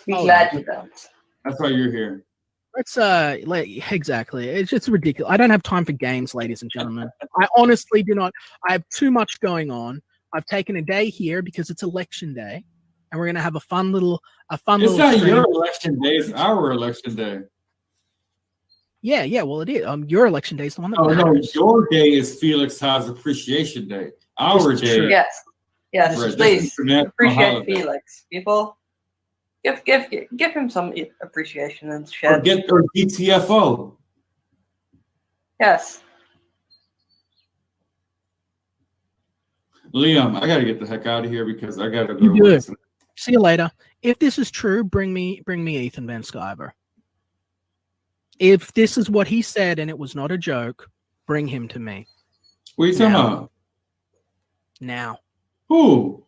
Be glad you don't. That's why you're here. Let's exactly. It's just ridiculous. I don't have time for games, ladies and gentlemen. I honestly do not. I have too much going on. I've taken a day here because it's election day, and we're gonna have a fun little. It's not stream. Your election day; it's our election day. Yeah. Well, it is. Your election day is the one that. Oh matters. No, your day is Felix Haas Appreciation Day. Our day. True. Yes. Right. Please appreciate Felix, people. Give him some appreciation and shit. Or get their DTFO. Yes. Liam, I gotta get the heck out of here because I gotta go to work. See you later. If this is true, bring me Ethan Van Sciver. If this is what he said and it was not a joke, bring him to me. What are you talking about? Now. Who?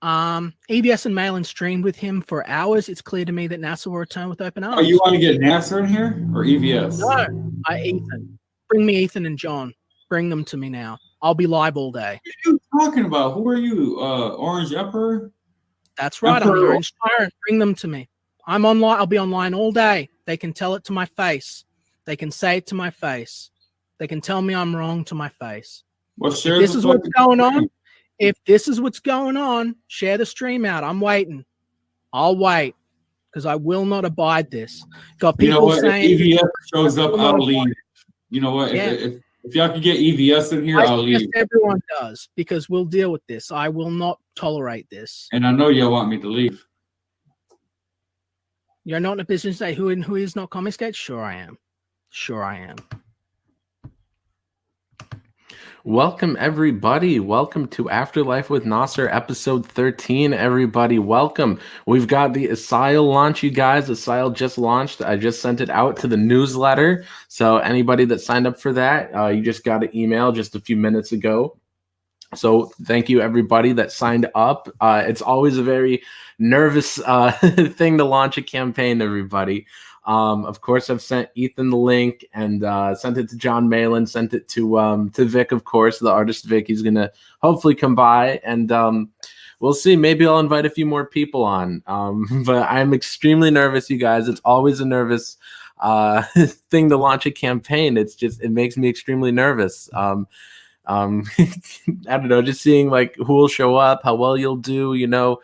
EBS and Malin streamed with him for hours. It's clear to me that Nasser will return with open arms. Oh, you want to get Nasser in here or EVS? No, Ethan. Bring me Ethan and John. Bring them to me now. I'll be live all day. What are you talking about? Who are you? Orange Emperor? That's right. Emperor. I'm the Orange Tyrant. Bring them to me. I'm online. I'll be online all day. They can tell it to my face. They can say it to my face. They can tell me I'm wrong to my face. Well, if this is what's going on. If this is what's going on, share the stream out. I'm waiting. I'll wait because I will not abide this. Got people saying if EVS shows up, I'll leave. You know what? Yeah. If y'all can get EVS in here, I'll leave. Everyone does because we'll deal with this. I will not tolerate this. And I know y'all want me to leave. You're not in a position to say who is not Comicsgate? Sure I am. Sure I am. Welcome, everybody. Welcome to Afterlife with Nasser, episode 13. Everybody, welcome. We've got the Asyl launch, you guys. Asyl just launched. I just sent it out to the newsletter. So anybody that signed up for that, you just got an email just a few minutes ago. So thank you, everybody that signed up. It's always a very nervous thing to launch a campaign, everybody. Of course, I've sent Ethan the link and sent it to John Malin, sent it to Vic, of course, the artist Vic. He's going to hopefully come by and we'll see. Maybe I'll invite a few more people on. But I'm extremely nervous, you guys. It's always a nervous thing to launch a campaign. It makes me extremely nervous. I don't know, just seeing like who will show up, how well you'll do, you know.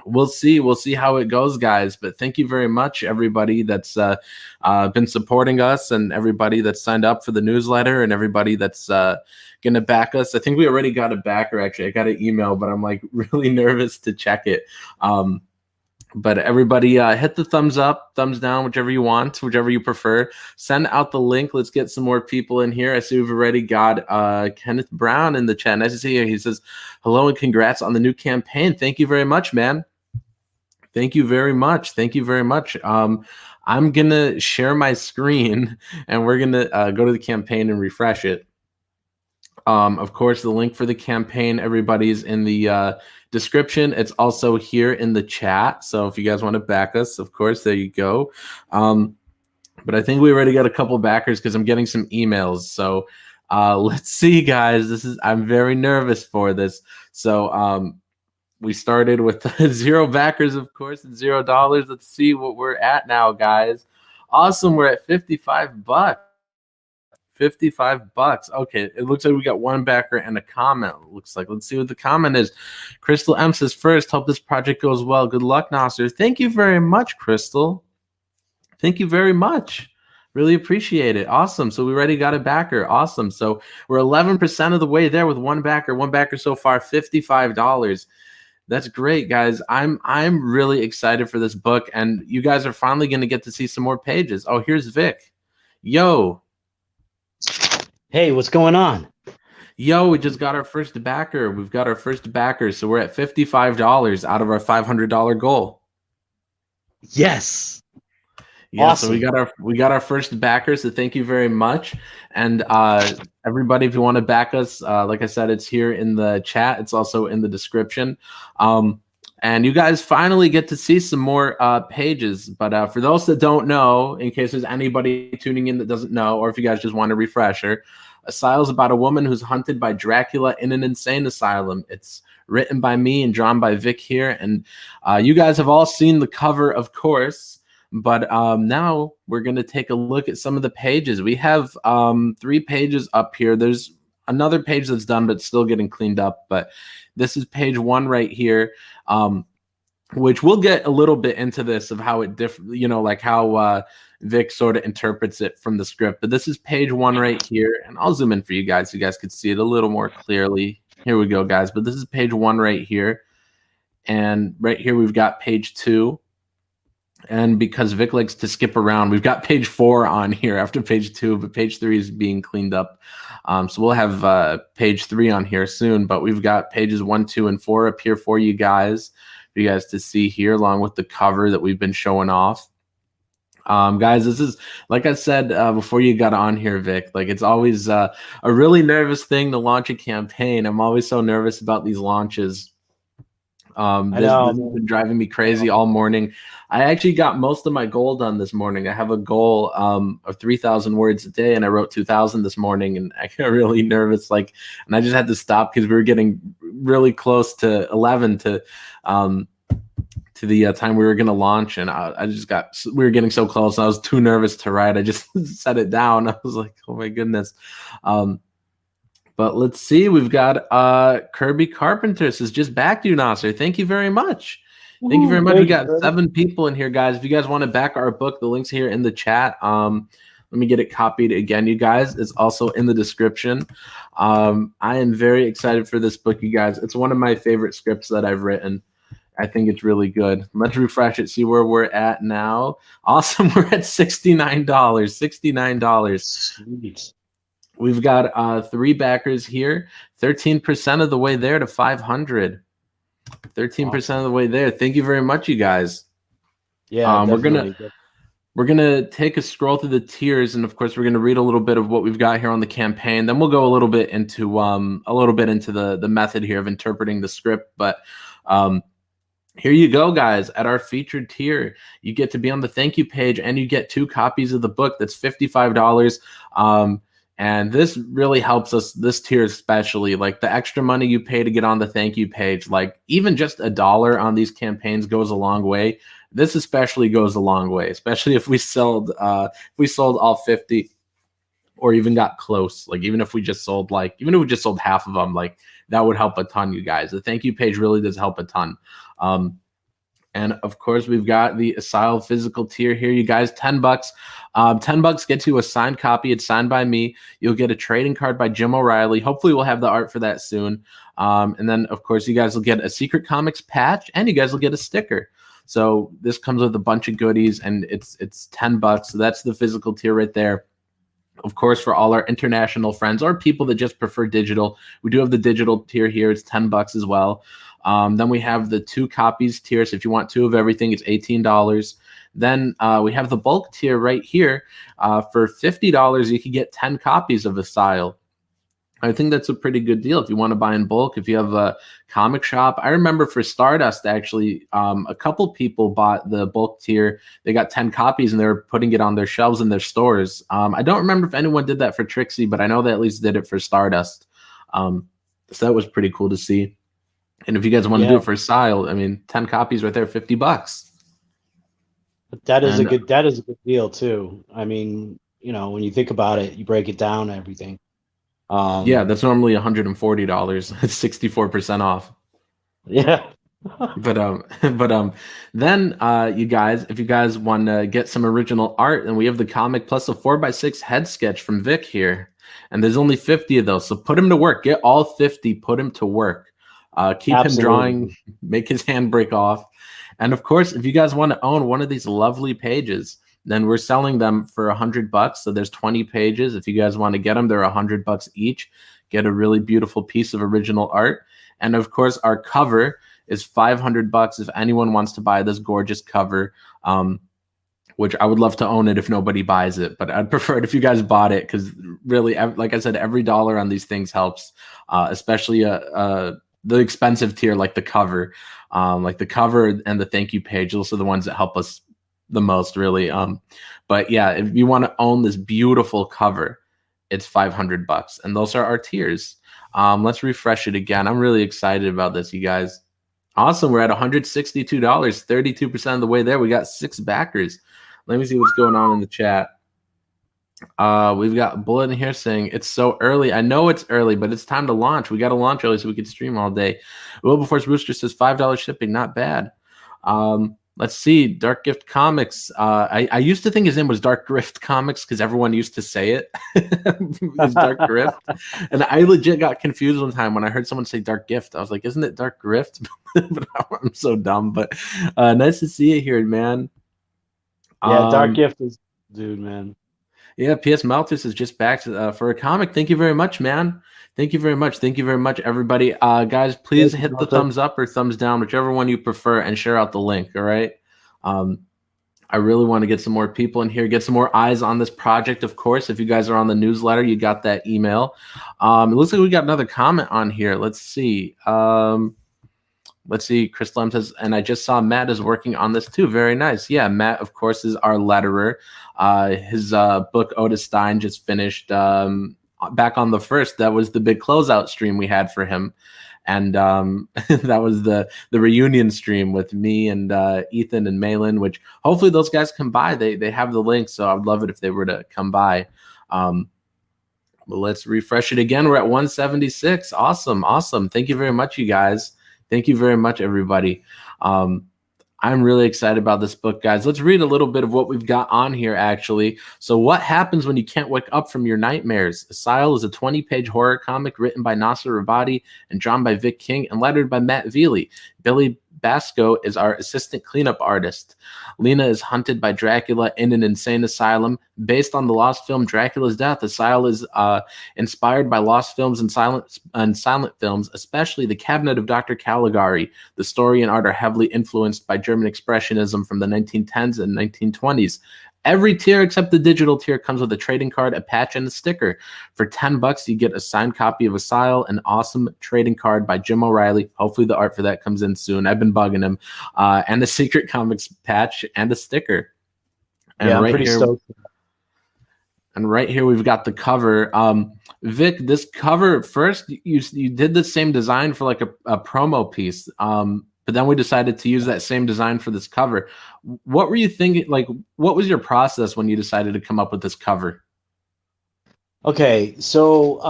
We'll see how it goes, guys. But thank you very much, everybody that's been supporting us and everybody that's signed up for the newsletter and everybody that's going to back us. I think we already got a backer, actually. I got an email, but I'm like really nervous to check it. But everybody hit the thumbs up, thumbs down, whichever you want, whichever you prefer. Send out the link. Let's get some more people in here. I see we've already got Kenneth Brown in the chat. Nice to see you. He says, hello and congrats on the new campaign. Thank you very much, man. Thank you very much. Thank you very much. I'm going to share my screen and we're going to go to the campaign and refresh it. Of course, the link for the campaign, everybody's in the description. It's also here in the chat. So if you guys want to back us, of course, there you go. But I think we already got a couple backers because I'm getting some emails. So let's see, guys. I'm very nervous for this. So we started with 0 backers, of course, and $0. Let's see what we're at now, guys. Awesome. We're at $55. $55. Okay, it looks like we got 1 backer and a comment. It looks like. Let's see what the comment is. Crystal M says, first, hope this project goes well. Good luck, Nasser. Thank you very much, Crystal. Thank you very much. Really appreciate it. Awesome. So we already got a backer. Awesome. So we're 11% of the way there with 1 backer. 1 backer so far, $55. That's great, guys. I'm really excited for this book, and you guys are finally going to get to see some more pages. Oh, here's Vic. Yo. Hey, what's going on? Yo, we just got our first backer. We've got our first backer, so we're at $55 out of our $500 goal. Yes. Yeah, awesome. So we got our first backer, so thank you very much. And everybody, if you want to back us, like I said, it's here in the chat. It's also in the description. And you guys finally get to see some more pages. But for those that don't know, in case there's anybody tuning in that doesn't know, or if you guys just want a refresher, Asyl's about a woman who's hunted by Dracula in an insane asylum. It's written by me and drawn by Vic here. And you guys have all seen the cover, of course. But now we're going to take a look at some of the pages. We have 3 pages up here. There's another page that's done, but still getting cleaned up. But this is page 1 right here, which we'll get a little bit into this of how it differs, you know, like how Vic sort of interprets it from the script. But this is page 1 right here. And I'll zoom in for you guys so you guys could see it a little more clearly. Here we go, guys. But this is page 1 right here. And right here, we've got page 2. And because Vic likes to skip around, we've got page 4 on here after page 2, but page 3 is being cleaned up. So we'll have page 3 on here soon, but we've got pages 1, 2, and 4 up here for you guys to see here, along with the cover that we've been showing off. Guys, this is, like I said before you got on here, Vic, like it's always a really nervous thing to launch a campaign. I'm always so nervous about these launches. This has been driving me crazy all morning. I actually got most of my goal done this morning. I have a goal of 3,000 words a day, and I wrote 2,000 this morning, and I got really nervous. And I just had to stop because we were getting really close to 11 to the time we were going to launch, and we were getting so close. And I was too nervous to write. I just set it down. I was like, oh my goodness. But let's see, we've got Kirby Carpenter says, just back to you, Nasser. Thank you very much. Thank you very much. We got 7 people in here, guys. If you guys want to back our book, the link's here in the chat. Let me get it copied again, you guys. It's also in the description. I am very excited for this book, you guys. It's one of my favorite scripts that I've written. I think it's really good. Let's refresh it, see where we're at now. Awesome, we're at $69. $69. Sweet. We've got 3 backers here, 13% of the way there to 500. 13% of the way there. Thank you very much, you guys. Yeah, we're gonna take a scroll through the tiers, and of course, we're gonna read a little bit of what we've got here on the campaign. Then we'll go a little bit into the method here of interpreting the script. But here you go, guys. At our featured tier, you get to be on the thank you page, and you get 2 copies of the book. That's $55. And this really helps us, this tier especially, like the extra money you pay to get on the thank you page, like even just $1 on these campaigns goes a long way. This especially goes a long way, especially if we sold all 50 or even got close. Like even if we just sold half of them, like that would help a ton, you guys. The thank you page really does help a ton. And of course, we've got the Asyl physical tier here, you guys. $10. $10 gets you a signed copy. It's signed by me. You'll get a trading card by Jim O'Reilly. Hopefully, we'll have the art for that soon. And then, of course, you guys will get a Secret Comics patch, and you guys will get a sticker. So this comes with a bunch of goodies, and it's $10. So that's the physical tier right there. Of course, for all our international friends or people that just prefer digital, we do have the digital tier here. It's $10 as well. Then we have the 2 copies tier. So if you want 2 of everything, it's $18. Then we have the bulk tier right here. For $50, you can get 10 copies of Asyl. I think that's a pretty good deal if you want to buy in bulk. If you have a comic shop, I remember for Stardust, actually, a couple people bought the bulk tier. They got 10 copies and they're putting it on their shelves in their stores. I don't remember if anyone did that for Trixie, but I know they at least did it for Stardust. So that was pretty cool to see. And if you guys want to do it for Asyl, I mean, 10 copies right there, $50. That is a good deal too. I mean, you know, when you think about it, you break it down and everything. Yeah, that's normally $140. It's 64% off. Yeah. but then you guys, if you guys want to get some original art, and we have the comic plus a 4x6 head sketch from Vic here, and there's only 50 of those, so put him to work. Get all 50, put him to work. Keep him drawing, make his hand break off. And of course, if you guys want to own one of these lovely pages, then we're selling them for $100. So there's 20 pages. If you guys want to get them, they're $100 each. Get a really beautiful piece of original art. And of course, our cover is $500 if anyone wants to buy this gorgeous cover, which I would love to own it if nobody buys it. But I'd prefer it if you guys bought it, because really, like I said, every dollar on these things helps, especially the expensive tier like the cover. Like the cover and the thank you page, those are the ones that help us the most, really. But yeah, if you want to own this beautiful cover, it's $500, and those are our tiers. Let's refresh it again. I'm really excited about this, you guys. Awesome. We're at $162, 32% of the way there. We got 6 backers. Let me see what's going on in the chat. We've got Bullet in here saying it's so early. I know it's early, but it's time to launch. We got to launch early so we can stream all day. Wilberforce Rooster says $5 shipping, not bad. Let's see. Dark Gift Comics. I used to think his name was Dark Grift Comics because everyone used to say it. It's Dark Grift. And I legit got confused one time when I heard someone say Dark Gift. I was like, isn't it Dark Grift? But I'm so dumb. But nice to see you here, man. Yeah, Dark Gift is dude, man. Yeah, P.S. Malthus is just back for a comic. Thank you very much, man. Thank you very much. Thank you very much, everybody. Guys, please hit the thumbs up or thumbs down, whichever one you prefer, and share out the link, all right? I really want to get some more people in here, get some more eyes on this project, of course. If you guys are on the newsletter, you got that email. It looks like we got another comment on here. Let's see. Let's see. Chris Lem says, and I just saw Matt is working on this too. Very nice. Yeah, Matt, of course, is our letterer. His book, Otis Stein, just finished back on the 1st. That was the big closeout stream we had for him. And that was the reunion stream with me and Ethan and Malin, which hopefully those guys come by. They have the link, so I would love it if they were to come by. But let's refresh it again. We're at 176. Awesome. Thank you very much, you guys. Thank you very much, everybody. I'm really excited about this book, guys. Let's read a little bit of what we've got on here, actually. So what happens when you can't wake up from your nightmares? Asyl is a 20-page horror comic written by Nasser Rabadi and drawn by Vic King and lettered by Matt Veely. Billy Basco is our assistant cleanup artist. Lena is hunted by Dracula in an insane asylum. Based on the lost film Dracula's Death, Asyl is inspired by lost films and silent films, especially The Cabinet of Dr. Caligari. The story and art are heavily influenced by German Expressionism from the 1910s and 1920s. Every tier except the digital tier comes with a trading card, a patch, and a sticker. For $10, you get a signed copy of Asyl, an awesome trading card by Jim O'Reilly. Hopefully the art for that comes in soon. I've been bugging him. And a Secret Comics patch and a sticker. And yeah, I'm right pretty here, stoked. And right here we've got the cover. Vic, this cover, first you did the same design for like a promo piece. But then we decided to use that same design for this cover. What were you thinking? Like, what was your process when you decided to come up with this cover? Okay, so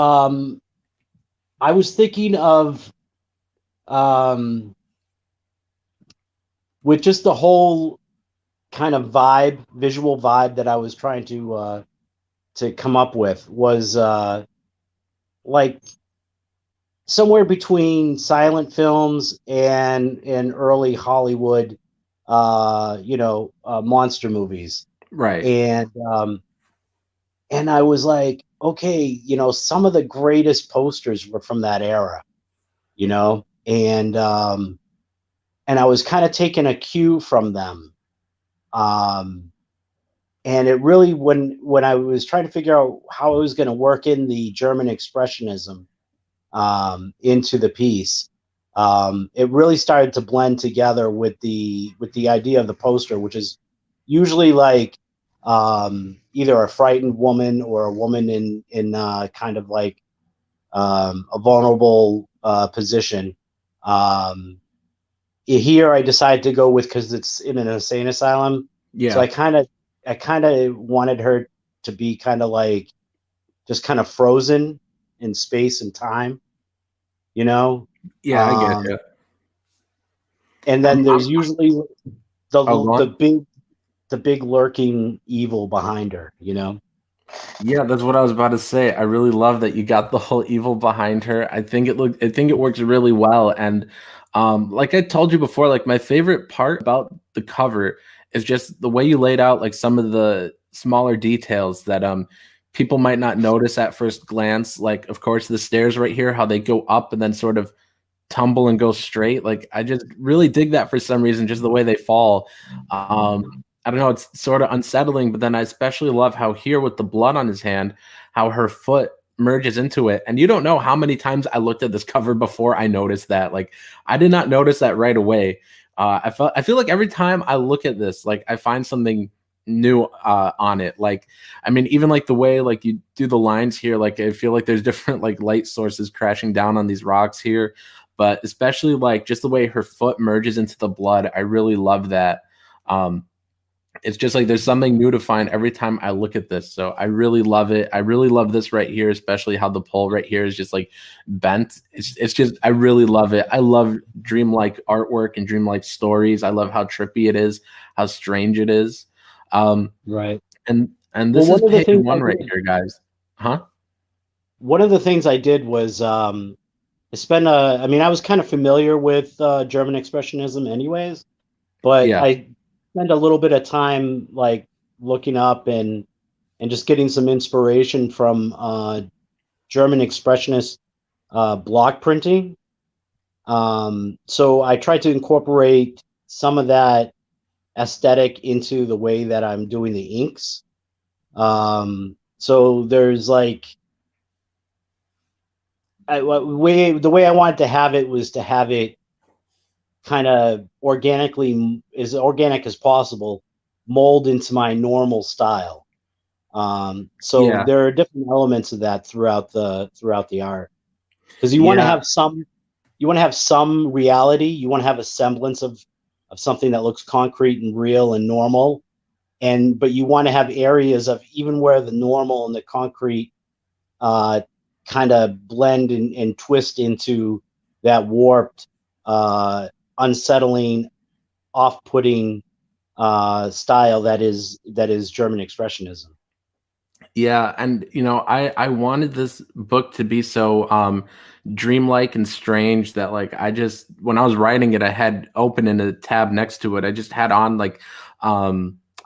I was thinking of with just the whole kind of visual vibe that I was trying to come up with was like somewhere between silent films and early Hollywood, monster movies. Right. And I was like, okay, some of the greatest posters were from that era, and I was kind of taking a cue from them. And it really, when I was trying to figure out how I was going to work in the German Expressionism into the piece, it really started to blend together with the idea of the poster, which is usually like either a frightened woman or a woman in kind of like a vulnerable position. Here I decided to go with, because it's in an insane asylum. Yeah. So I kind of wanted her to be kind of like just kind of frozen in space and time, Yeah, I get it. And then there's usually the big lurking evil behind her, Yeah, that's what I was about to say. I really love that you got the whole evil behind her. I think it works really well. And like I told you before, like my favorite part about the cover is just the way you laid out like some of the smaller details that people might not notice at first glance. Like, of course, the stairs right here, how they go up and then sort of tumble and go straight. Like, I just really dig that for some reason, just the way they fall. I don't know, it's sort of unsettling, but then I especially love how here with the blood on his hand, how her foot merges into it. And you don't know how many times I looked at this cover before I noticed that. Like, I did not notice that right away. I feel like every time I look at this, like I find something new on it. Like, I mean, even like the way like you do the lines here, like I feel like there's different like light sources crashing down on these rocks here, but especially like just the way her foot merges into the blood. I really love that. It's just like there's something new to find every time I look at this. So I really love it. I really love this right here, especially how the pole right here is just like bent. It's just, I really love it. I love dreamlike artwork and dreamlike stories. I love how trippy it is, how strange it is. Right. And this Well, is page one right here, guys. Huh? One of the things I did was I mean, I was kind of familiar with German Expressionism anyways, but Yeah. I spent a little bit of time like looking up and just getting some inspiration from German Expressionist block printing. So I tried to incorporate some of that aesthetic into the way that I'm doing the inks. So there's like the way I wanted to have it was to have it kind of organically, as organic as possible, mold into my normal style. So Yeah. there are different elements of that throughout the art, because you want to have some reality. You want to have a semblance of something that looks concrete and real and normal, but you want to have areas of even where the normal and the concrete kind of blend and twist into that warped, unsettling, off-putting style that is German Expressionism. Yeah, and you know, I wanted this book to be so dreamlike and strange that like I just, when I was writing it, I had open in a tab next to it. I just had on like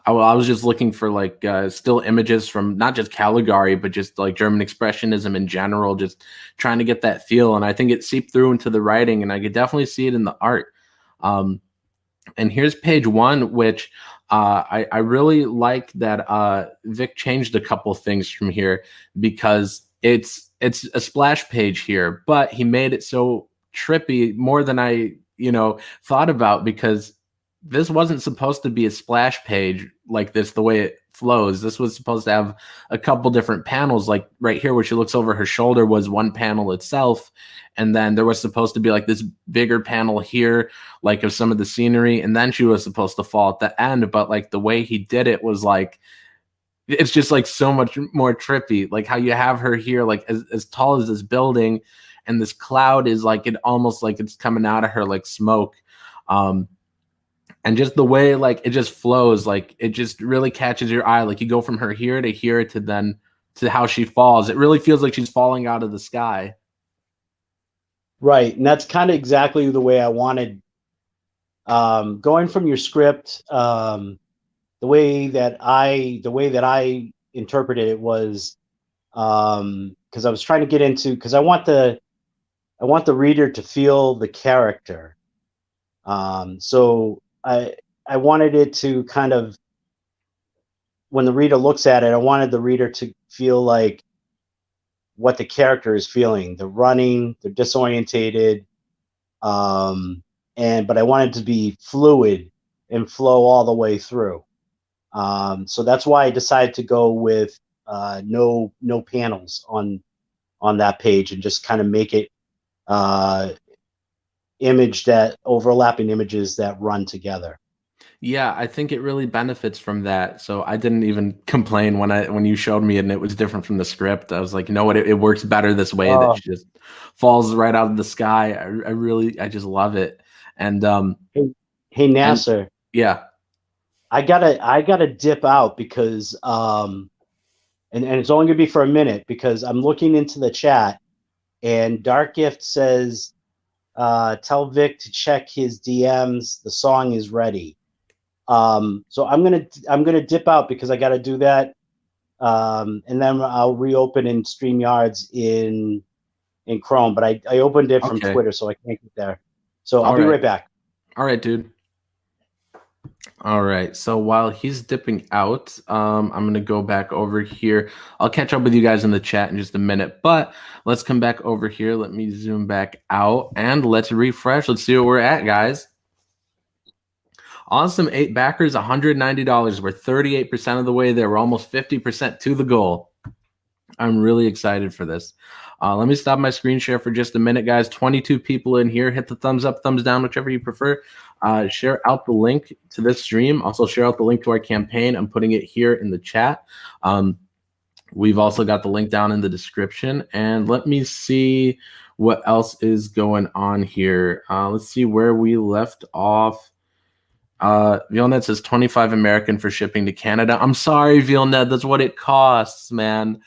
I was just looking for like still images from not just Caligari, but just like German Expressionism in general, just trying to get that feel. And I think it seeped through into the writing, and I could definitely see it in the art. And here's page one, which I really like that Vic changed a couple things from here, because it's a splash page here, but he made it so trippy more than I thought about, because this wasn't supposed to be a splash page like this, the way it flows. This was supposed to have a couple different panels, like right here where she looks over her shoulder was one panel itself. And then there was supposed to be like this bigger panel here, like of some of the scenery. And then she was supposed to fall at the end. But like the way he did it was like, it's just like so much more trippy. Like how you have her here, like as tall as this building, and this cloud is like, it almost like it's coming out of her like smoke. And just the way like it just flows, like it just really catches your eye. Like you go from her here to then to how she falls. It really feels like she's falling out of the sky. Right, and that's kind of exactly the way I wanted. Going from your script, the way that I interpreted it was because I was trying to get into, because I want the reader to feel the character. So I wanted it to kind of, when the reader looks at it, I wanted the reader to feel like what the character is feeling. They're running, they're disorientated, but I wanted to be fluid and flow all the way through. So that's why I decided to go with no panels on that page, and just kind of make it overlapping images that run together. Yeah, I think it really benefits from that. So I didn't even complain when you showed me it and it was different from the script. I was like, you know what, it works better this way, that she just falls right out of the sky. I just love it. And hey Nasser. Yeah. I gotta dip out because and it's only gonna be for a minute, because I'm looking into the chat and Dark Gift says tell Vic to check his DMs. The song is ready. So I'm gonna dip out because I gotta do that. And then I'll reopen in StreamYards in Chrome, but I opened it from Twitter, so I can't get there. So I'll be right back. All right, dude. All right. So while he's dipping out, I'm going to go back over here. I'll catch up with you guys in the chat in just a minute, but let's come back over here. Let me zoom back out and let's refresh. Let's see where we're at, guys. Awesome. 8 backers, $190. We're 38% of the way there. We're almost 50% to the goal. I'm really excited for this. Let me stop my screen share for just a minute, guys. 22 people in here. Hit the thumbs up, thumbs down, whichever you prefer. Share out the link to this stream. Also share out the link to our campaign. I'm putting it here in the chat. We've also got the link down in the description. And let me see what else is going on here. Let's see where we left off. Vilnet says 25 American for shipping to Canada. I'm sorry, Vilnet. That's what it costs, man.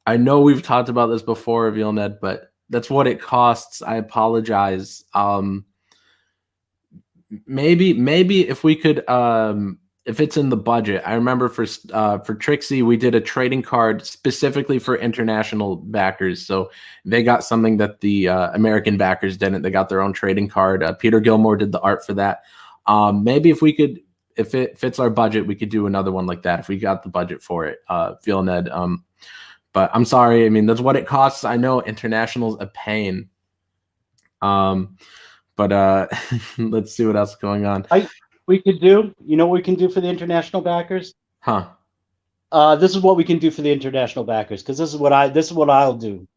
I know we've talked about this before, Vilnet, but that's what it costs. I apologize. Maybe if we could, if it's in the budget. I remember for Trixie, we did a trading card specifically for international backers. So they got something that the American backers didn't. They got their own trading card. Peter Gilmore did the art for that. Maybe if we could, if it fits our budget, we could do another one like that if we got the budget for it, Vilned. But I'm sorry. I mean, that's what it costs. I know international's a pain. But let's see what else is going on. We could do, you know what we can do for the international backers? Huh. This is what we can do for the international backers, because this is what I'll do.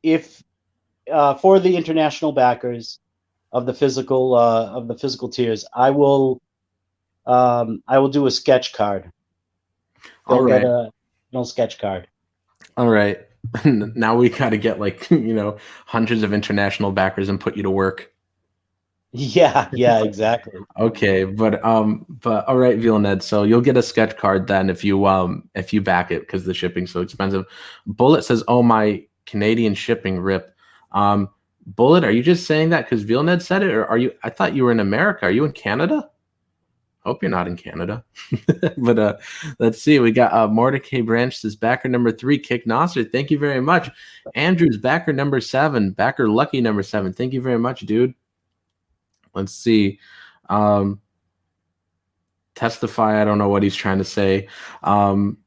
If for the international backers of the physical tiers, I will do a sketch card. All right. Get a no sketch card. All right. Now we got to get hundreds of international backers and put you to work. Yeah, exactly. Okay, but all right, Vilned. So you'll get a sketch card then if you back it, because the shipping's so expensive. Bullet says, "Oh, my Canadian shipping rip." Bullet, are you just saying that because Vilned said it, or are you? I thought you were in America. Are you in Canada? Hope you're not in Canada. But let's see. We got Mordecai Branch says backer number 3, Kick Nasser. Thank you very much. Andrew's backer number 7, backer Lucky number 7. Thank you very much, dude. Let's see. Testify. I don't know what he's trying to say. I'm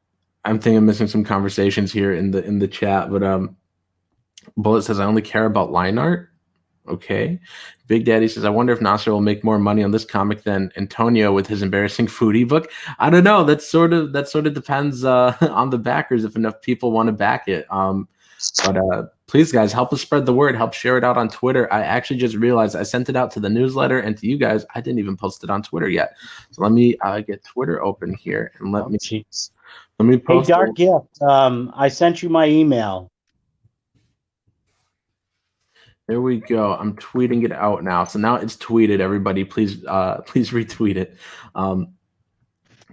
thinking I'm missing some conversations here in the chat. But Bullet says I only care about line art. Okay. Big Daddy says I wonder if Nasser will make more money on this comic than Antonio with his embarrassing foodie book. I don't know. That sort of depends on the backers if enough people want to back it. But please, guys, help us spread the word. Help share it out on Twitter. I actually just realized I sent it out to the newsletter and to you guys. I didn't even post it on Twitter yet. So let me get Twitter open here and let me post. Hey, Dark Gift, I sent you my email. There we go. I'm tweeting it out now. So now it's tweeted. Everybody, please retweet it.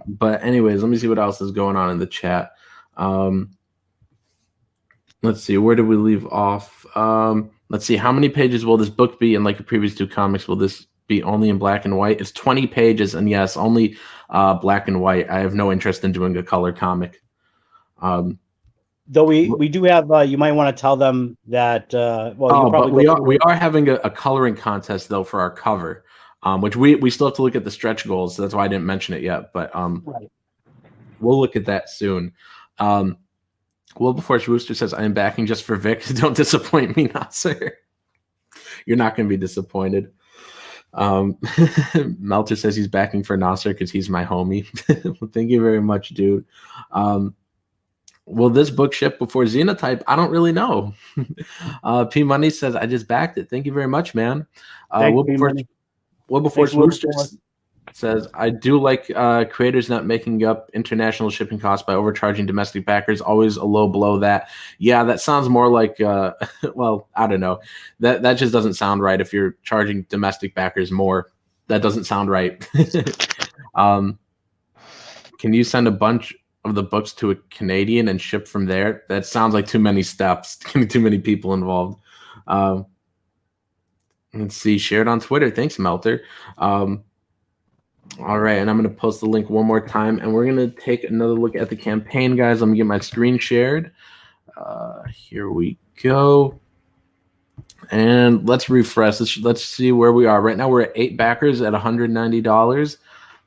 But anyways, let me see what else is going on in the chat. Let's see. Where did we leave off? Let's see. How many pages will this book be? And like the previous 2 comics, will this be only in black and white? It's 20 pages, and yes, only black and white. I have no interest in doing a color comic. Though we do have, you might want to tell them that. But we are having a coloring contest though for our cover, which we still have to look at the stretch goals. So that's why I didn't mention it yet. But right. We'll look at that soon. Wilberforce Rooster says I am backing just for Vic. Don't disappoint me, Nasser. You're not going to be disappointed. Melter says he's backing for Nasser because he's my homie. Well, thank you very much, dude. Will this book ship before Xenotype? I don't really know. P Money says I just backed it. Thank you very much, man. Wilberforce Rooster says I do like creators not making up international shipping costs by overcharging domestic backers. Always a low below that. Yeah, that sounds more like well, I don't know. That just doesn't sound right. If you're charging domestic backers more, that doesn't sound right. Can you send a bunch of the books to a Canadian and ship from there? That sounds like too many steps, too many people involved. Let's see, share it on Twitter. Thanks, Melter. All right, and I'm going to post the link one more time, and we're going to take another look at the campaign, guys. Let me get my screen shared. Here we go. And let's refresh. Let's see where we are. Right now we're at 8 backers at $190.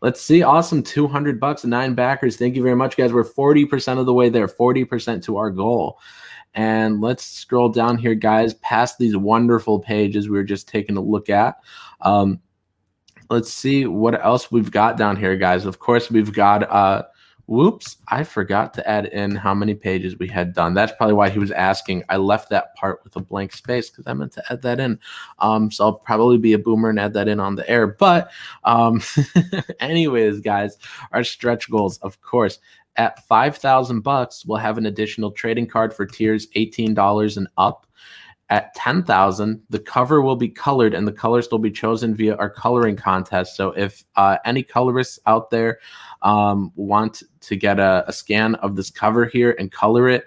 Let's see. Awesome. $200, 9 backers. Thank you very much, guys. We're 40% of the way there, 40% to our goal. And let's scroll down here, guys, past these wonderful pages we were just taking a look at. Let's see what else we've got down here, guys. Of course, we've got whoops, I forgot to add in how many pages we had done. That's probably why he was asking. I left that part with a blank space because I meant to add that in. So I'll probably be a boomer and add that in on the air. But anyways, guys, our stretch goals, of course, at $5,000, we'll have an additional trading card for tiers $18 and up. At 10,000, the cover will be colored and the colors will be chosen via our coloring contest. So if any colorists out there want to get a scan of this cover here and color it,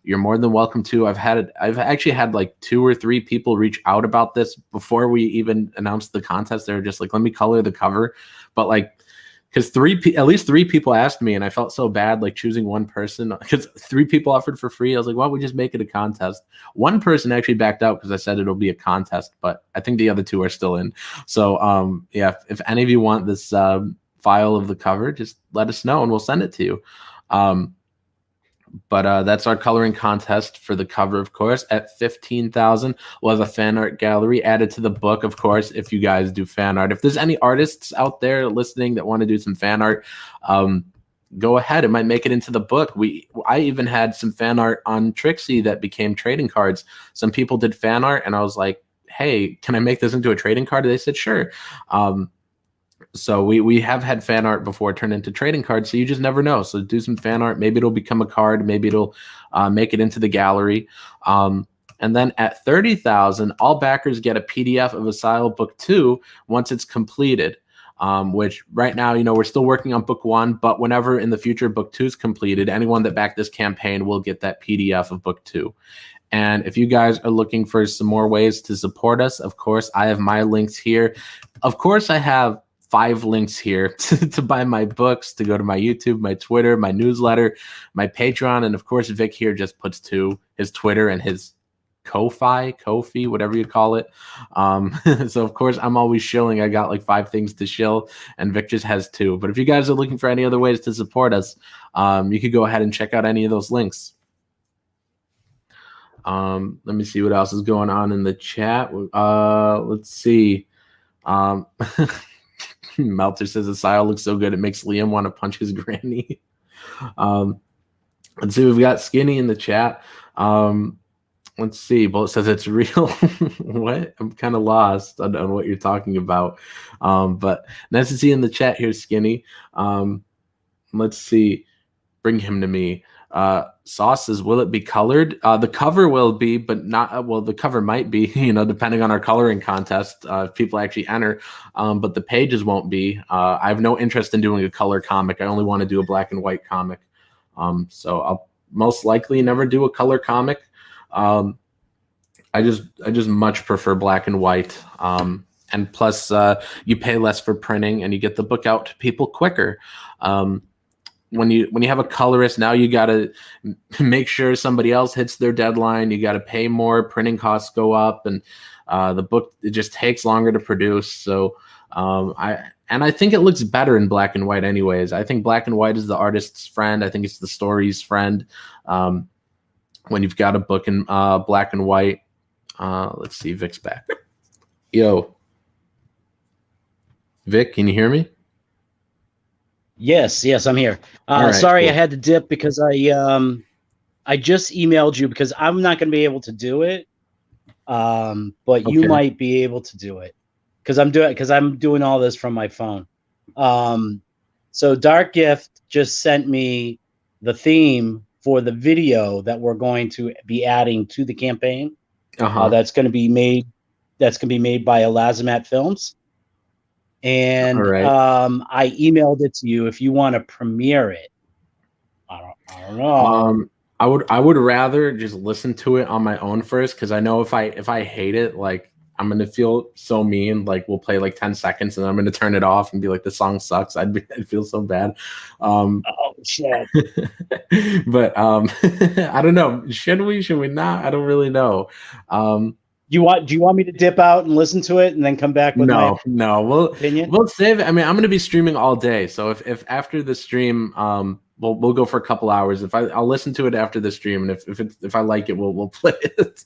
you're more than welcome to. I've actually had like 2 or 3 people reach out about this before we even announced the contest. They were just like, let me color the cover. But like, because at least 3 people asked me, and I felt so bad like choosing one person because 3 people offered for free. I was like, why don't we just make it a contest? One person actually backed out because I said it'll be a contest, but I think the other 2 are still in. So yeah, if any of you want this file of the cover, just let us know and we'll send it to you. But that's our coloring contest for the cover, of course. At 15,000, we'll have a fan art gallery added to the book, of course, if you guys do fan art. If there's any artists out there listening that want to do some fan art, go ahead. It might make it into the book. I even had some fan art on Trixie that became trading cards. Some people did fan art, and I was like, hey, can I make this into a trading card? They said, sure. So we have had fan art before turn into trading cards, so you just never know. So do some fan art. Maybe it'll become a card. Maybe it'll make it into the gallery. And then at 30,000, all backers get a PDF of Asyl Book 2 once it's completed, which right now, we're still working on Book 1, but whenever in the future Book 2 is completed, anyone that backed this campaign will get that PDF of Book 2. And if you guys are looking for some more ways to support us, of course, I have my links here. Of course, I have 5 links here to buy my books, to go to my YouTube, my Twitter, my newsletter, my Patreon, and of course Vic here just puts 2, his Twitter and his Ko-fi, whatever you call it. So of course I'm always shilling. I got like 5 things to shill, and Vic just has 2. But if you guys are looking for any other ways to support us, you could go ahead and check out any of those links. Let me see what else is going on in the chat. Let's see. Melter says Asyl looks so good it makes Liam want to punch his granny. Let's see, we've got Skinny in the chat. Let's see, Bullet says it's real. What? I'm kind of lost on what you're talking about. But nice to see you in the chat here, Skinny. Let's see, bring him to me. Sauce says, will it be colored? The cover will be, but not, well, the cover might be, depending on our coloring contest, if people actually enter, but the pages won't be. I have no interest in doing a color comic. I only want to do a black and white comic. So I'll most likely never do a color comic. I just much prefer black and white. And plus, you pay less for printing and you get the book out to people quicker. When you have a colorist, now you got to make sure somebody else hits their deadline. You got to pay more. Printing costs go up, and the book, it just takes longer to produce. So I think it looks better in black and white anyways. I think black and white is the artist's friend. I think it's the story's friend. When you've got a book in black and white. Let's see, Vic's back. Yo. Vic, can you hear me? Yes, I'm here. Right, sorry, cool. I had to dip because I just emailed you because I'm not going to be able to do it, but you might be able to do it because I'm doing all this from my phone. So Dark Gift just sent me the theme for the video that we're going to be adding to the campaign. That's going to be made by Elazamat Films. And I emailed it to you if you want to premiere it. I don't know. I would rather just listen to it on my own first, because I know if I hate it, like I'm gonna feel so mean. Like we'll play like 10 seconds and I'm gonna turn it off and be like, the song sucks. I'd feel so bad. Oh shit. But I don't know. Should we not? I don't really know. Do you want me to dip out and listen to it and then come back with my opinion? We'll save it. I mean, I'm going to be streaming all day. So if after the stream, we'll go for a couple hours. I'll listen to it after the stream, and if I like it, we'll play it.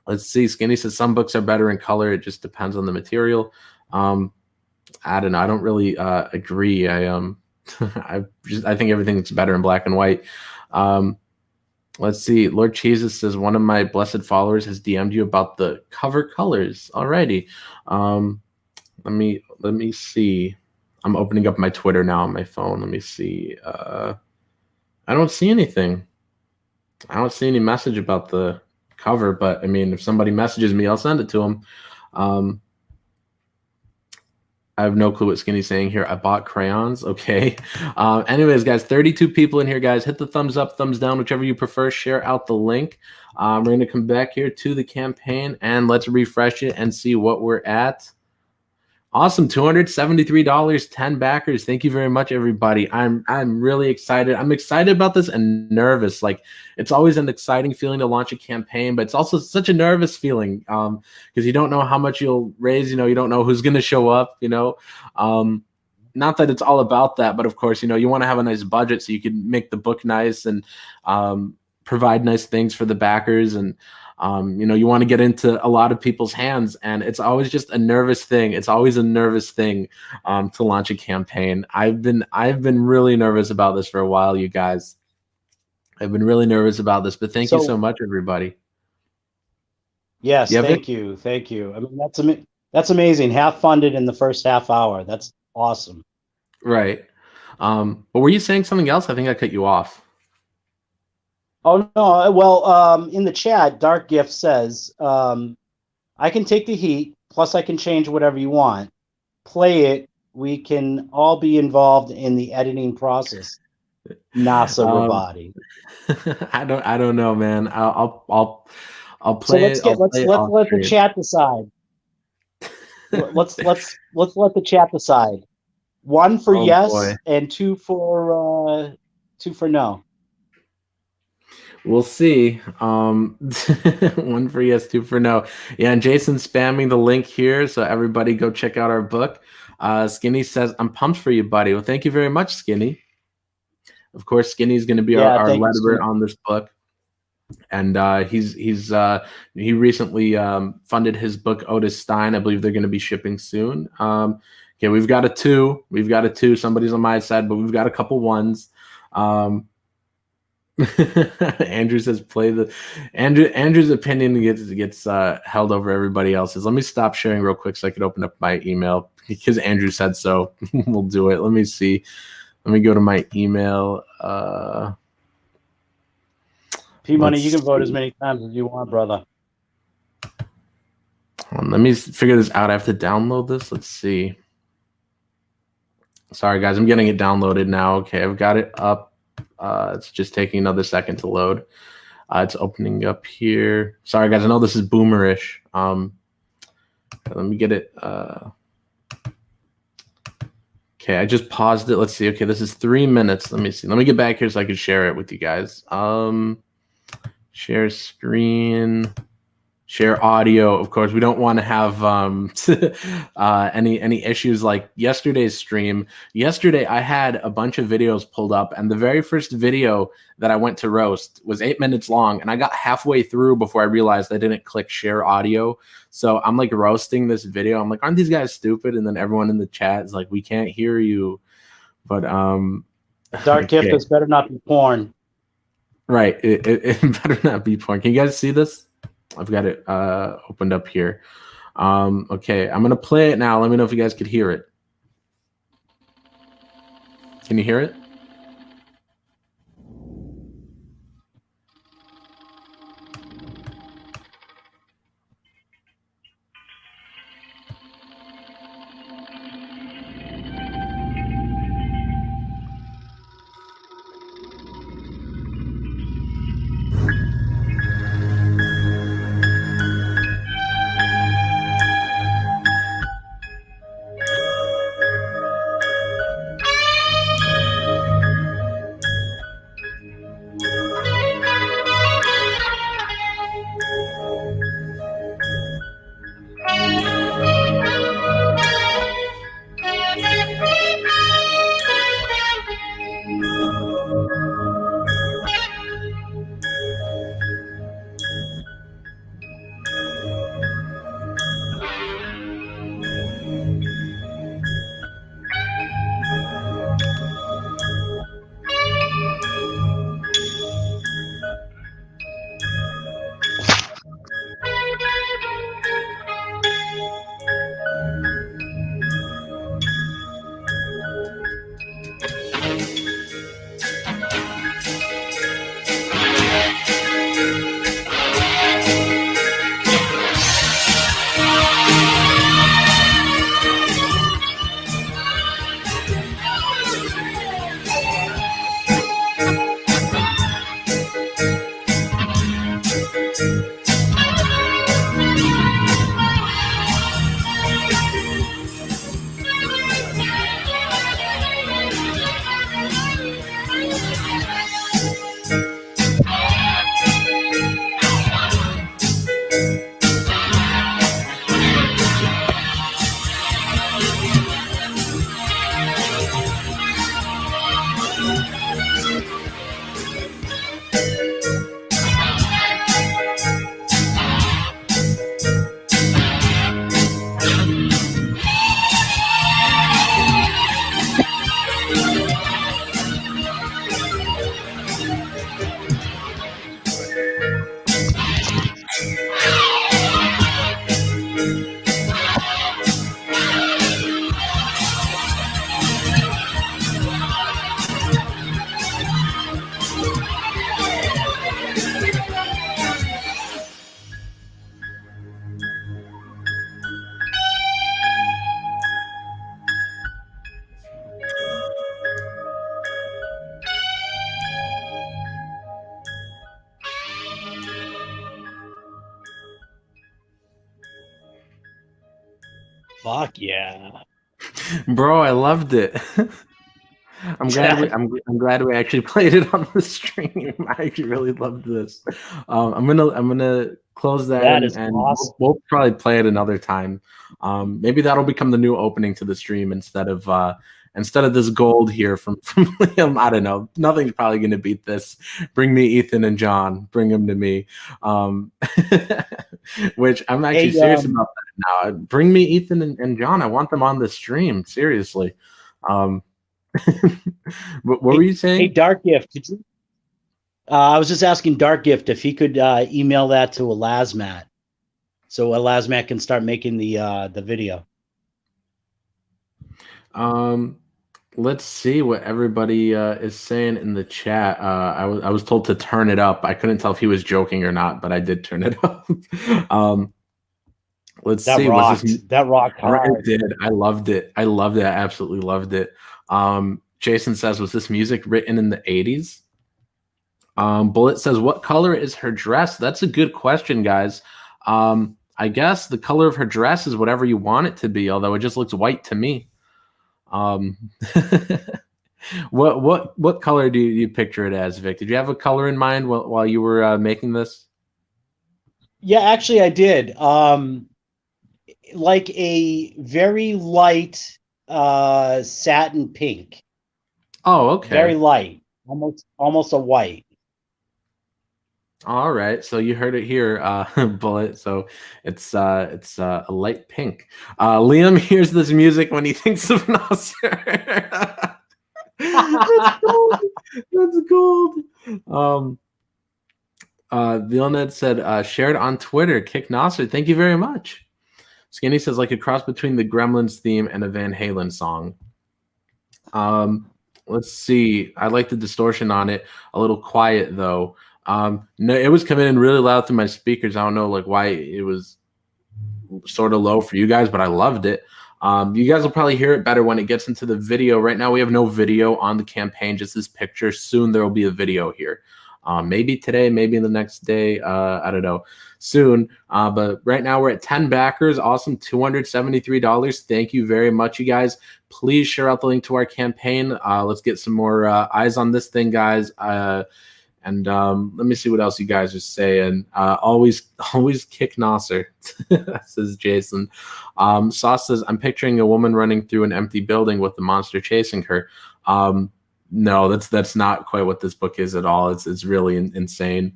Let's see. Skinny says some books are better in color. It just depends on the material. I don't know. I don't really agree. I think everything's better in black and white. Let's see. Lord Jesus says one of my blessed followers has DM'd you about the cover colors. Alrighty. Let me see. I'm opening up my Twitter now on my phone. Let me see. I don't see anything. I don't see any message about the cover, but I mean, if somebody messages me, I'll send it to them. I have no clue what Skinny's saying here. I bought crayons. Okay. Anyways, guys, 32 people in here, guys. Hit the thumbs up, thumbs down, whichever you prefer. Share out the link. We're going to come back here to the campaign, and let's refresh it and see what we're at. Awesome, $273, 10 backers. Thank you very much, everybody. I'm really excited. I'm excited about this and nervous. Like, it's always an exciting feeling to launch a campaign, but it's also such a nervous feeling because you don't know how much you'll raise. You don't know who's going to show up. Not that it's all about that, but of course, you want to have a nice budget so you can make the book nice and provide nice things for the backers and. You want to get into a lot of people's hands, and it's always just a nervous thing. It's always a nervous thing to launch a campaign. I've been really nervous about this for a while, you guys. I've been really nervous about this, but thank you so much, everybody. Yes, thank you. I mean, that's amazing. Half funded in the first half hour. That's awesome. Right. But were you saying something else? I think I cut you off. Oh no! Well, in the chat, Dark Gift says, "I can take the heat. Plus, I can change whatever you want. Play it. We can all be involved in the editing process." Nasser Rabadi. I don't know, man. I'll play it. Let's let the chat decide. let's let the chat decide. 1 for yes, boy. And 2 for no. We'll see. 1 for yes, 2 for no. Yeah, and Jason's spamming the link here, so everybody go check out our book. Skinny says, "I'm pumped for you, buddy." Well, thank you very much, Skinny. Of course, Skinny's going to be our letterer on this book, and he recently funded his book Otis Stein. I believe they're going to be shipping soon. Okay, we've got a 2. Somebody's on my side, but we've got a couple 1s. Andrew says play the Andrew's opinion gets held over everybody else's. Let me stop sharing real quick so I could open up my email because Andrew said so. We'll do it. Let me see. Let me go to my email. P-Money, you can vote as many times as you want, brother. Let me figure this out. I have to download this. Let's see. Sorry, guys. I'm getting it downloaded now. Okay, I've got it up. It's just taking another second to load. It's opening up here. Sorry, guys. I know this is boomerish. Let me get it. Okay, I just paused it. Let's see. Okay, this is 3 minutes. Let me see. Let me get back here so I can share it with you guys. Share screen. Share audio. Of course, we don't want to have any issues like yesterday's stream. Yesterday, I had a bunch of videos pulled up, and the very first video that I went to roast was 8 minutes long, and I got halfway through before I realized I didn't click share audio. So I'm like roasting this video. I'm like, aren't these guys stupid? And then everyone in the chat is like, we can't hear you. But Dark Gift, this better not be porn. Right. It better not be porn. Can you guys see this? I've got it opened up here. Okay, I'm going to play it now. Let me know if you guys could hear it. Can you hear it? Fuck yeah. Bro, I loved it. I'm glad we actually played it on the stream. I actually really loved this. I'm gonna close that, That and, is and awesome. we'll probably play it another time. Maybe that'll become the new opening to the stream instead of this gold here from Liam. I don't know. Nothing's probably gonna beat this. Bring me Ethan and John. Bring them to me. Which I'm actually serious about that now. Bring me Ethan and John. I want them on the stream. Seriously. What were you saying? Hey, Dark Gift, could you? I was just asking Dark Gift if he could email that to Elasmat, so Elasmat can start making the video. Let's see what everybody is saying in the chat. I was told to turn it up. I couldn't tell if he was joking or not, but I did turn it up. Let's see. That rocked hard. It did. I loved it. I absolutely loved it. Jason says, was this music written in the 80s? Bullet says, what color is her dress? That's a good question, guys. I guess the color of her dress is whatever you want it to be, although it just looks white to me. What color do you picture it as, Vic? Did you have a color in mind while you were making this? Yeah, actually I did. Like a very light satin pink. Oh, okay. Very light, almost a white. All right, so you heard it here, Bullet. So it's a light pink. Liam hears this music when he thinks of Nasser. That's gold. That's gold. Vilned said, shared on Twitter, kick Nasser. Thank you very much. Skinny says, like a cross between the Gremlins theme and a Van Halen song. Let's see. I like the distortion on it. A little quiet though. No, it was coming in really loud through my speakers. I don't know like why it was sort of low for you guys, but I loved it. You guys will probably hear it better when it gets into the video. Right now we have no video on the campaign, just this picture. Soon there will be a video here. Maybe today, maybe the next day. I don't know. Soon. But right now we're at 10 backers. Awesome. $273. Thank you very much, you guys. Please share out the link to our campaign. Let's get some more eyes on this thing, guys. And let me see what else you guys are saying. Always kick Nasser, says Jason. Sauce says, I'm picturing a woman running through an empty building with the monster chasing her. No, that's not quite what this book is at all. It's really insane.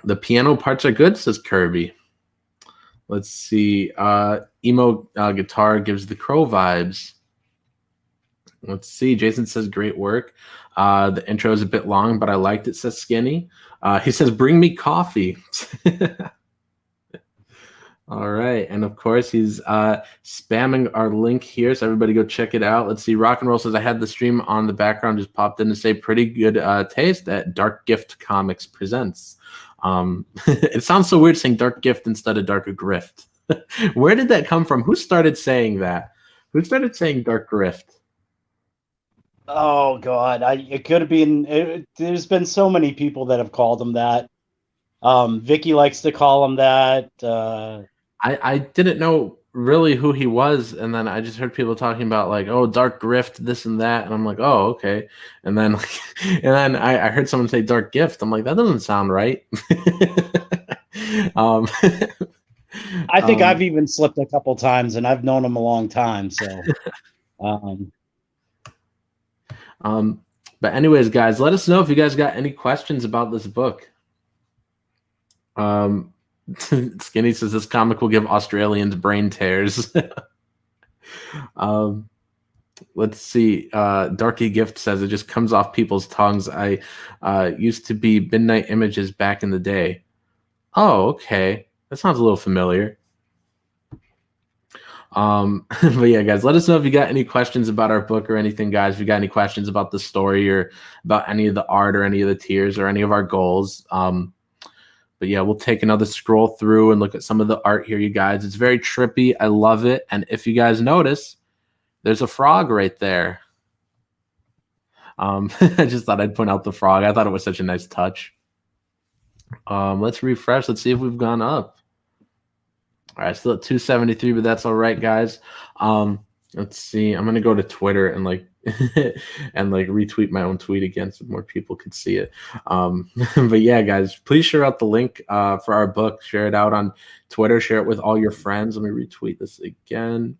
The piano parts are good, says Kirby. Let's see. Emo guitar gives the Crow vibes. Let's see. Jason says, great work. The intro is a bit long, but I liked it, says Skinny. He says, bring me coffee. All right. And of course, he's spamming our link here. So everybody go check it out. Let's see. Rock and Roll says, I had the stream on the background, just popped in to say pretty good taste at Dark Gift Comics Presents. It sounds so weird saying Dark Gift instead of Dark Grift. Where did that come from? Who started saying that? Who started saying Dark Grift? Oh God, it could have been. There's been so many people that have called him that. Vicky likes to call him that. I didn't know really who he was, and then I just heard people talking about like, oh, Dark Grift, this and that, and I'm like, oh, okay. And then I heard someone say Dark Gift. I'm like, that doesn't sound right. I think I've even slipped a couple times, and I've known him a long time. So, but anyways, guys, let us know if you guys got any questions about this book. Skinny says this comic will give Australians brain tears. Let's see. Darky Gift says it just comes off people's tongues. I used to be Midnight Images back in the day. Oh, okay. That sounds a little familiar. But yeah, guys, let us know if you got any questions about our book or anything, guys. If you got any questions about the story or about any of the art or any of the tiers or any of our goals. But yeah, we'll take another scroll through and look at some of the art here, you guys. It's very trippy. I love it. And if you guys notice, there's a frog right there. I just thought I'd point out the frog. I thought it was such a nice touch. Let's refresh. Let's see if we've gone up. All right, still at 273, but that's all right, guys. Let's see. I'm gonna go to Twitter and like and like retweet my own tweet again so more people could see it. But yeah, guys, please share out the link for our book. Share it out on Twitter. Share it with all your friends. Let me retweet this again.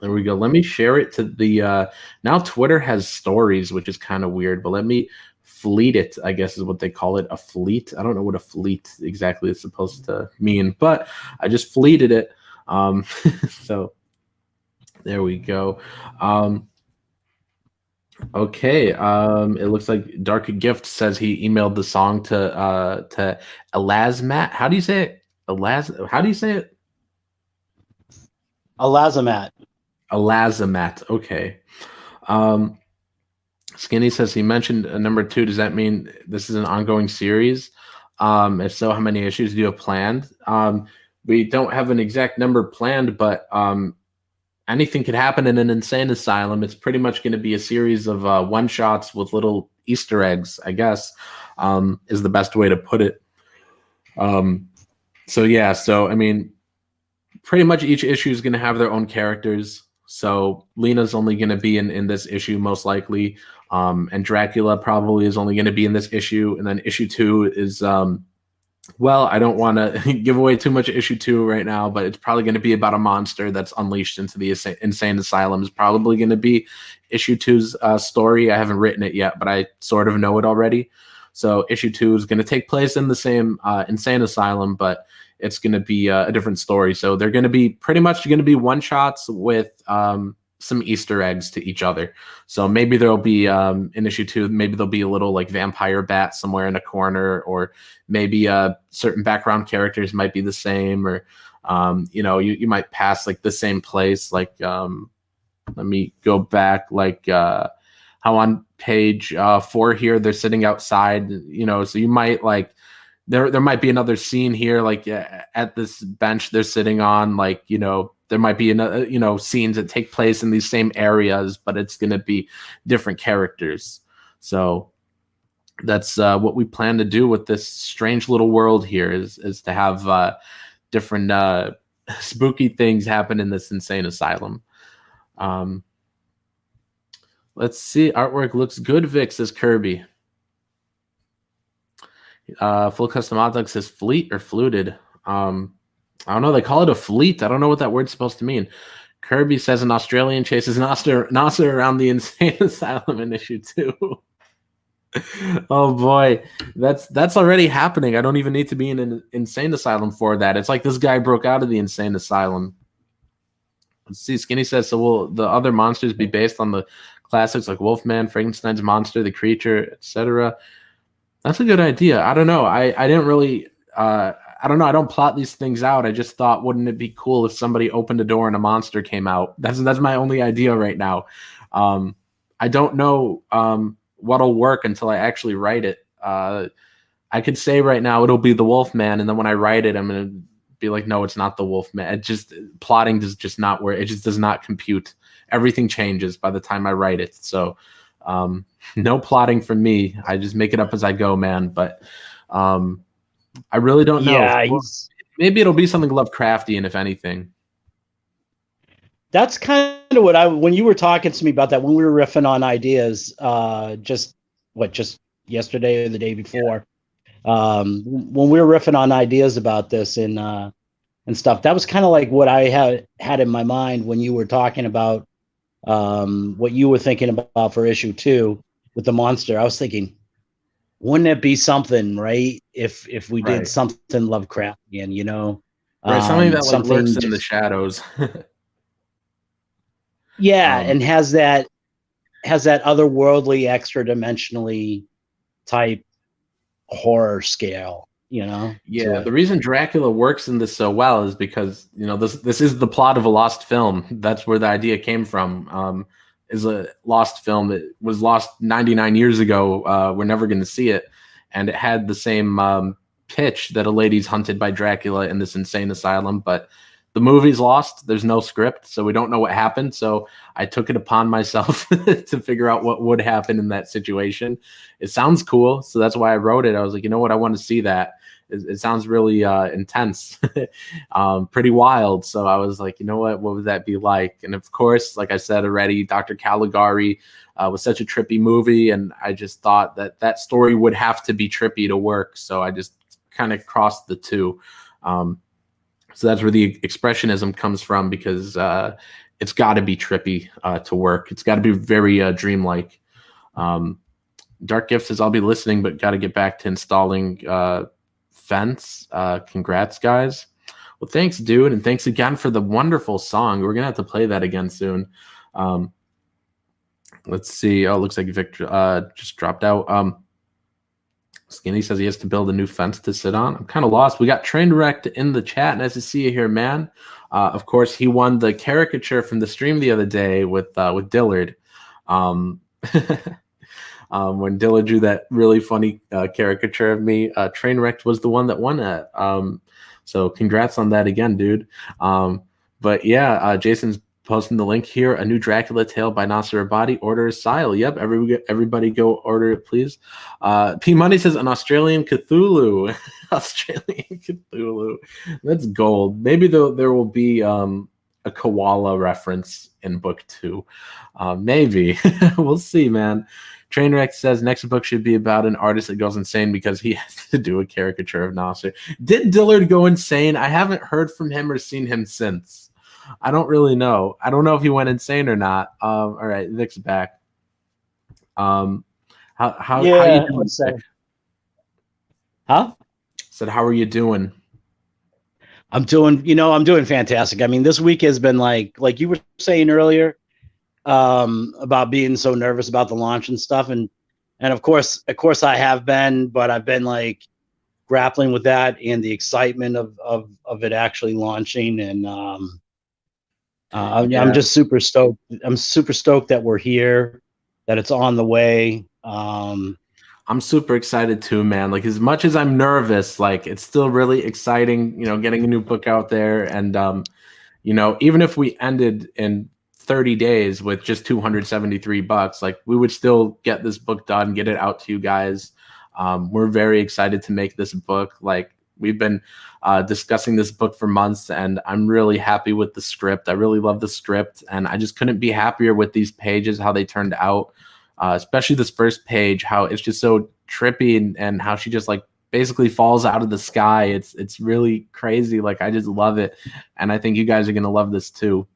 There we go. Let me share it to the now Twitter has stories, which is kind of weird, but let me fleet it, I guess is what they call it. A fleet. I don't know what a fleet exactly is supposed to mean, but I just fleeted it. So there we go. Okay. It looks like Dark Gift says he emailed the song to Elazmat. How do you say it? How do you say it? Elazamat. Elazamat. Okay. Skinny says he mentioned number 2. Does that mean this is an ongoing series? If so, how many issues do you have planned? We don't have an exact number planned, but anything could happen in an insane asylum. It's pretty much going to be a series of one-shots with little Easter eggs, I guess, is the best way to put it. So yeah, so I mean, pretty much each issue is going to have their own characters. So Lena's only going to be in this issue most likely, and Dracula probably is only going to be in this issue, and then issue 2 is well, I don't want to give away too much of issue 2 right now, but it's probably going to be about a monster that's unleashed into the insane asylum. Is probably going to be issue 2's story. I haven't written it yet, but I sort of know it already. So issue 2 is going to take place in the same insane asylum, but it's going to be a different story. So they're going to be pretty much going to be one-shots with some Easter eggs to each other. So maybe there'll be in issue 2, maybe there'll be a little like vampire bat somewhere in a corner, or maybe certain background characters might be the same, or you know, you might pass like the same place. Like let me go back, like how on page 4 here they're sitting outside, you know, so you might like there might be another scene here, like at this bench they're sitting on, like, you know, there might be another, you know, scenes that take place in these same areas, but it's going to be different characters. So that's what we plan to do with this strange little world here, is to have different spooky things happen in this insane asylum. Let's see. Artwork looks good, Vic, says Kirby. Full custom hot dog says fleet or fluted. I don't know. They call it a fleet. I don't know what that word's supposed to mean. Kirby says an Australian chases Nasser around the insane asylum in issue 2. Oh boy, that's already happening. I don't even need to be in an insane asylum for that. It's like this guy broke out of the insane asylum. Let's see. Skinny says, so will the other monsters be based on the classics like Wolfman, Frankenstein's monster, the creature, etc.? That's a good idea. I don't know. I didn't really I don't know. I don't plot these things out. I just thought, wouldn't it be cool if somebody opened a door and a monster came out? That's my only idea right now. I don't know what'll work until I actually write it. I could say right now it'll be the Wolfman, and then when I write it, I'm gonna be like, no, it's not the Wolfman. It just, plotting does just not work. It just does not compute. Everything changes by the time I write it. So no plotting from me. I just make it up as I go, man. But I really don't know. Yeah, maybe it'll be something Lovecraftian, if anything. That's kind of what when you were talking to me about that, when we were riffing on ideas, just yesterday or the day before, when we were riffing on ideas about this and stuff, that was kind of like what I had in my mind when you were talking about what you were thinking about for issue 2 with the monster. I was thinking, wouldn't it be something, right? If we did something Lovecraftian, you know, right? Something that like lurks in the shadows. Yeah, and has that otherworldly, extra dimensionally type horror scale, you know. Yeah, the reason Dracula works in this so well is because, you know, this is the plot of a lost film. That's where the idea came from. Is a lost film that was lost 99 years ago. We're never going to see it, and it had the same pitch that a lady's hunted by Dracula in this insane asylum, but the movie's lost. There's no script, so we don't know what happened. So I took it upon myself to figure out what would happen in that situation. It sounds cool, so that's why I wrote it. I was like, you know what? I want to see that. it sounds really intense, pretty wild. So I was like, you know what would that be like? And of course, like I said already, Dr. Caligari was such a trippy movie, and I just thought that story would have to be trippy to work. So I just kind of crossed the two. So that's where the expressionism comes from, because it's got to be trippy to work. It's got to be very dreamlike. Dark Gift says, I'll be listening, but got to get back to installing Fence. Congrats, guys. Well, thanks, dude. And thanks again for the wonderful song. We're going to have to play that again soon. Let's see. Oh, it looks like Victor just dropped out. Skinny says he has to build a new fence to sit on. I'm kind of lost. We got Trainwrecked in the chat. Nice to see you here, man. Of course, he won the caricature from the stream the other day with Dillard. When Dillard drew that really funny caricature of me, Trainwrecked was the one that won that. So congrats on that again, dude. But yeah, Jason's posting the link here. A new Dracula tale by Nasser Rabadi. Order Asyl. Yep, everybody go order it, please. P Money says an Australian Cthulhu. Australian Cthulhu. That's gold. Maybe there will be a koala reference in book 2. Maybe. We'll see, man. Trainwreck says next book should be about an artist that goes insane because he has to do a caricature of Nasser. Did Dillard go insane? I haven't heard from him or seen him since. I don't really know. I don't know if he went insane or not. All right, Vic's back. How you doing, Vic? Huh? Said, how are you doing? I'm doing fantastic. I mean, this week has been like you were saying earlier, about being so nervous about the launch and stuff, and of course I have been, but I've been like grappling with that and the excitement of it actually launching, and I'm just super stoked. I'm super stoked that we're here, that it's on the way. I'm super excited too, man. Like, as much as I'm nervous, like, it's still really exciting, getting a new book out there. And, even if we ended in 30 days with just $273, like, we would still get this book done, get it out to you guys. We're very excited to make this book. Like, we've been discussing this book for months, and I'm really happy with the script. I really love the script, and I just couldn't be happier with these pages, how they turned out, especially this first page, how it's just so trippy, and how she just like basically falls out of the sky. It's really crazy. Like, I just love it, and I think you guys are going to love this too.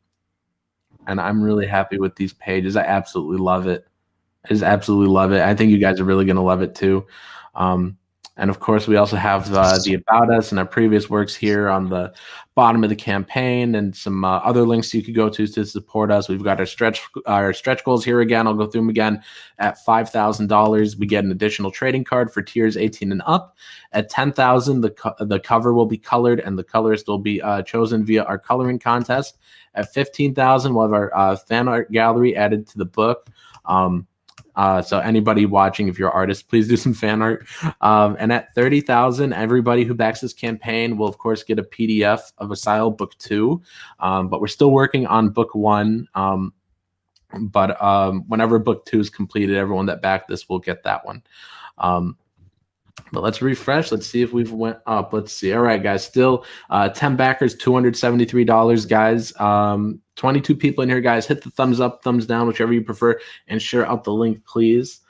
And I'm really happy with these pages. I absolutely love it. I just absolutely love it. I think you guys are really going to love it too. And of course, we also have the About Us and our previous works here on the bottom of the campaign, and some other links you could go to support us. We've got our stretch goals here again. I'll go through them again. At $5,000, we get an additional trading card for tiers 18 and up. At $10,000, the cover will be colored, and the colorist will be chosen via our coloring contest. At $15,000, we'll have our fan art gallery added to the book. So anybody watching, if you're an artist, please do some fan art. And at $30,000, everybody who backs this campaign will, of course, get a PDF of Asyl Book 2. But we're still working on Book 1. But whenever Book 2 is completed, everyone that backed this will get that one. But let's refresh. Let's see if we've went up. Let's see. All right, guys. Still 10 backers, $273, guys. 22 people in here, guys. Hit the thumbs up, thumbs down, whichever you prefer, and share out the link, please.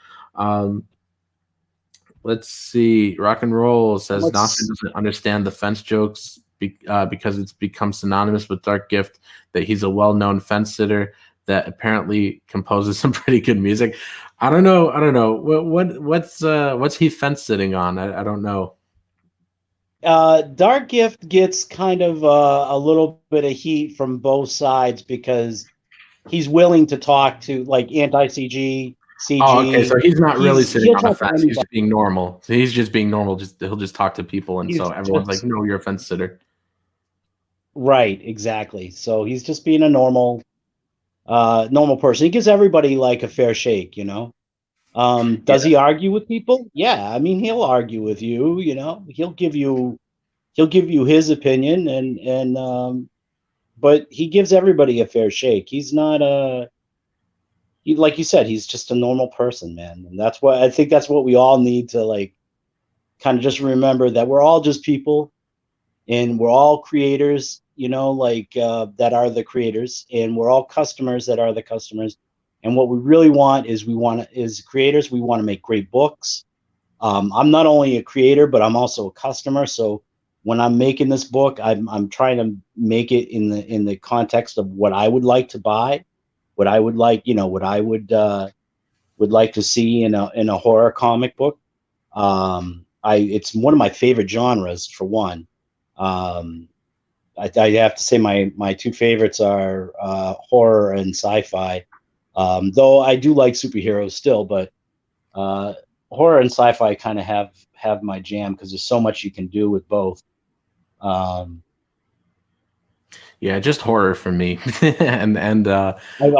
Let's see. Rock and Roll says Nasser doesn't understand the fence jokes because it's become synonymous with Dark Gift, that he's a well-known fence sitter that apparently composes some pretty good music. I don't know. What's he fence sitting on? I don't know. Dark Gift gets kind of a little bit of heat from both sides because he's willing to talk to like anti-CG, CG. Oh, okay. So he's not really sitting on a fence. He's just being normal. So he's just being normal. He'll just talk to people, and so everyone's like, "No, you're a fence sitter." Right. Exactly. So he's just being a normal person. He gives everybody like a fair shake, Does he argue with people? Yeah, I mean, he'll argue with you. He'll give you his opinion, and but he gives everybody a fair shake. He's not like you said, he's just a normal person, man, and that's what I think. That's what we all need to like kind of just remember that we're all just people, and we're all creators, you know, like that are the creators, and we're all customers that are the customers. And what we really want is as creators, we want to make great books. I'm not only a creator, but I'm also a customer. So when I'm making this book, I'm trying to make it in the context of what I would like to buy, what I would like, you know, what I would like to see in a horror comic book. It's one of my favorite genres, for one. I have to say my two favorites are horror and sci-fi. Though I do like superheroes still, but horror and sci-fi kind of have my jam because there's so much you can do with both. Yeah, just horror for me, and I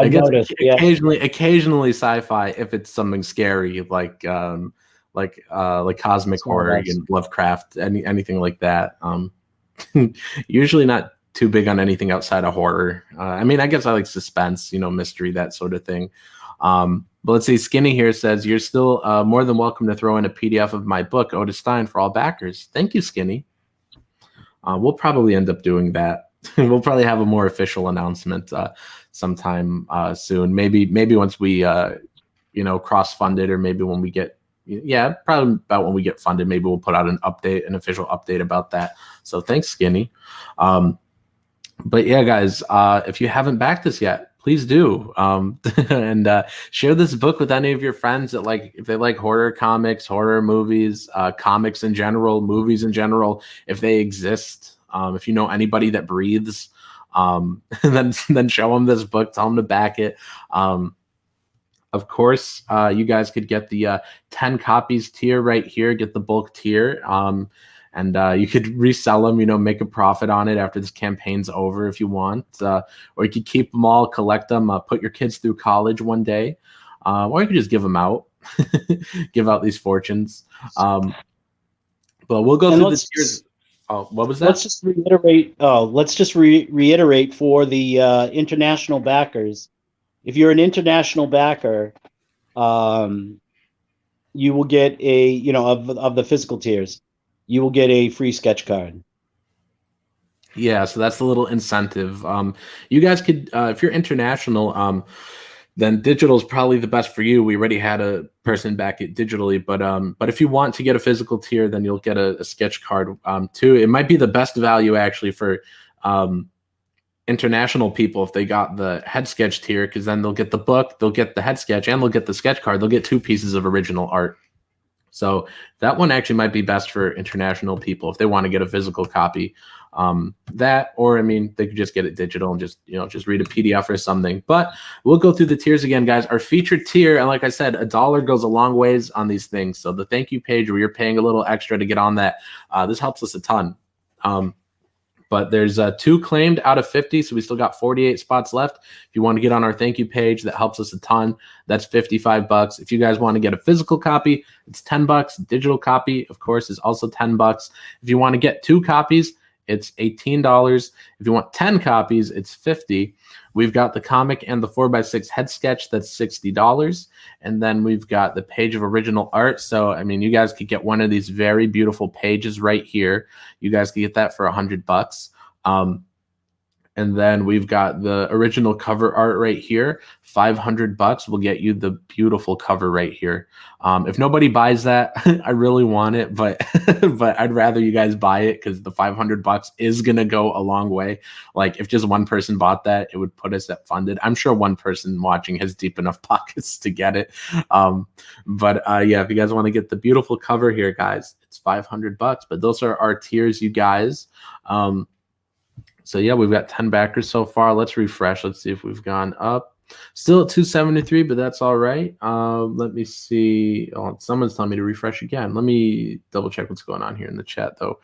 guess noticed, yeah. occasionally sci-fi if it's something scary like cosmic horror and Lovecraft, anything like that. Usually not too big on anything outside of horror. I mean, I guess I like suspense, you know, mystery, that sort of thing. But let's see, Skinny here says, you're still more than welcome to throw in a PDF of my book, Otis Stein, for all backers. Thank you, Skinny. We'll probably end up doing that. We'll probably have a more official announcement sometime soon. Maybe once we, cross-funded, or maybe when we get, probably about when we get funded, maybe we'll put out an official update about that. So thanks, Skinny. But yeah, guys, if you haven't backed us yet, please do. And share this book with any of your friends that if they like horror comics, horror movies, comics in general, movies in general, if they exist. If you know anybody that breathes, then show them this book, tell them to back it. Of course, you guys could get the 10 copies tier right here, get the bulk tier. And you could resell them, make a profit on it after this campaign's over if you want. Or you could keep them all, collect them, put your kids through college one day. Or you could just give them out, give out these fortunes. But we'll go through the tiers. Oh, what was that? Let's just reiterate. Reiterate for the international backers. If you're an international backer, you will get of the physical tiers, you will get a free sketch card. Yeah, so that's a little incentive. You guys could, if you're international, then digital is probably the best for you. We already had a person back it digitally, but if you want to get a physical tier, then you'll get a sketch card too. It might be the best value actually for international people if they got the head sketch tier, because then they'll get the book, they'll get the head sketch, and they'll get the sketch card. They'll get 2 pieces of original art. So that one actually might be best for international people if they want to get a physical copy. That, or I mean, they could just get it digital and just read a PDF or something. But we'll go through the tiers again, guys. Our featured tier, and like I said, $1 goes a long ways on these things. So the thank you page where you're paying a little extra to get on that, this helps us a ton. But there's 2 claimed out of 50, so we still got 48 spots left. If you want to get on our thank you page, that helps us a ton. That's $55. If you guys want to get a physical copy, it's $10. Digital copy, of course, is also $10. If you want to get 2 copies, it's $18. If you want 10 copies, it's $50. We've got the comic and the 4x6 head sketch, that's $60. And then we've got the page of original art. So, I mean, you guys could get one of these very beautiful pages right here. You guys could get that for $100. And then we've got the original cover art right here. $500 will get you the beautiful cover right here. If nobody buys that, I really want it, but but I'd rather you guys buy it because the $500 is gonna go a long way. Like if just one person bought that, it would put us at funded. I'm sure one person watching has deep enough pockets to get it. But yeah, if you guys want to get the beautiful cover here, guys, it's $500. But those are our tiers, you guys. So yeah, we've got 10 backers so far. Let's refresh. Let's see if we've gone up. Still at 273, but that's all right. Let me see. Oh, someone's telling me to refresh again. Let me double check what's going on here in the chat though.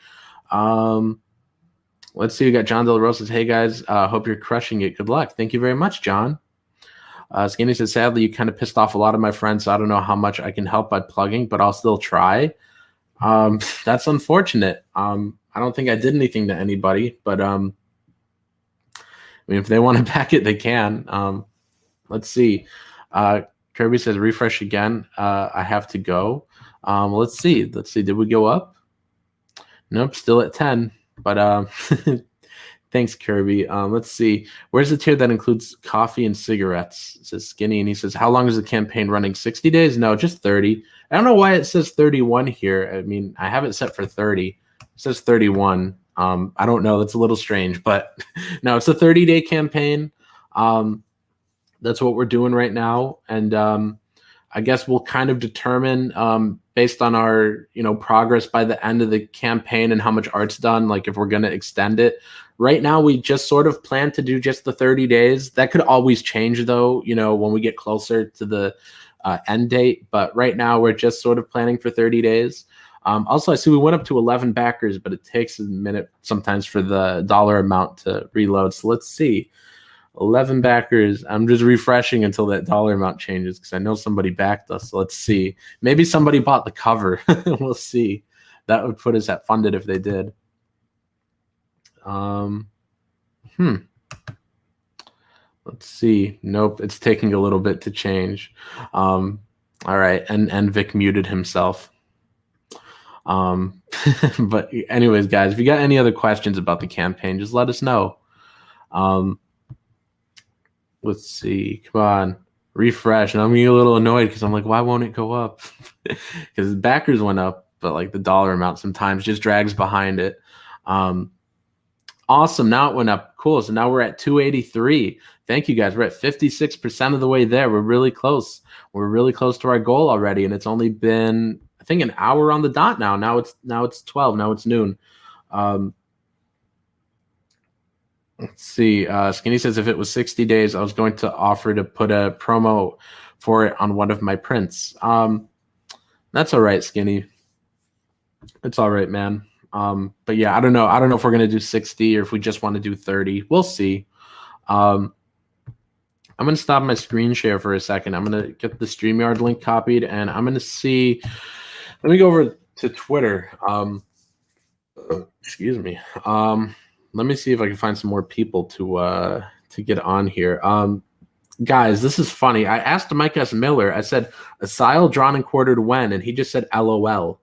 Let's see. We got John Del Rosa says, hey guys, hope you're crushing it. Good luck. Thank you very much, John. Skinny says, sadly, you kind of pissed off a lot of my friends, so I don't know how much I can help by plugging, but I'll still try. That's unfortunate. I don't think I did anything to anybody, but I mean, if they want to back it, they can. Let's see. Kirby says, refresh again. I have to go. Let's see. Did we go up? Nope, still at 10. But thanks, Kirby. Let's see. Where's the tier that includes coffee and cigarettes? It says Skinny, and he says, how long is the campaign running? 60 days? No, just 30. I don't know why it says 31 here. I mean, I have it set for 30. It says 31. I don't know. That's a little strange, but no, it's a 30-day campaign. That's what we're doing right now. And I guess we'll kind of determine based on our, progress by the end of the campaign and how much art's done, like if we're going to extend it. Right now, we just sort of plan to do just the 30 days. That could always change, though, when we get closer to the end date. But right now, we're just sort of planning for 30 days. Also, I see we went up to 11 backers, but it takes a minute sometimes for the dollar amount to reload. So let's see. 11 backers. I'm just refreshing until that dollar amount changes because I know somebody backed us. So let's see. Maybe somebody bought the cover. We'll see. That would put us at funded if they did. Let's see. Nope, it's taking a little bit to change. All right, and Vic muted himself. But anyways, guys, if you got any other questions about the campaign, just let us know. Let's see. Come on. Refresh. And I'm getting a little annoyed because I'm like, why won't it go up? Because the backers went up, but like the dollar amount sometimes just drags behind it. Awesome. Now it went up. Cool. So now we're at 283. Thank you, guys. We're at 56% of the way there. We're really close. We're really close to our goal already. And it's only been, I think, an hour on the dot now. Now it's 12. Now it's noon. Let's see. Skinny says if it was 60 days, I was going to offer to put a promo for it on one of my prints. That's all right, Skinny. It's all right, man. But yeah, I don't know. I don't know if we're going to do 60 or if we just want to do 30. We'll see. I'm going to stop my screen share for a second. I'm going to get the StreamYard link copied, and I'm going to see. Let me go over to Twitter. Excuse me. Let me see if I can find some more people to get on here. Guys, this is funny. I asked Mike S. Miller. I said, Asyl drawn and quartered when? And he just said, LOL.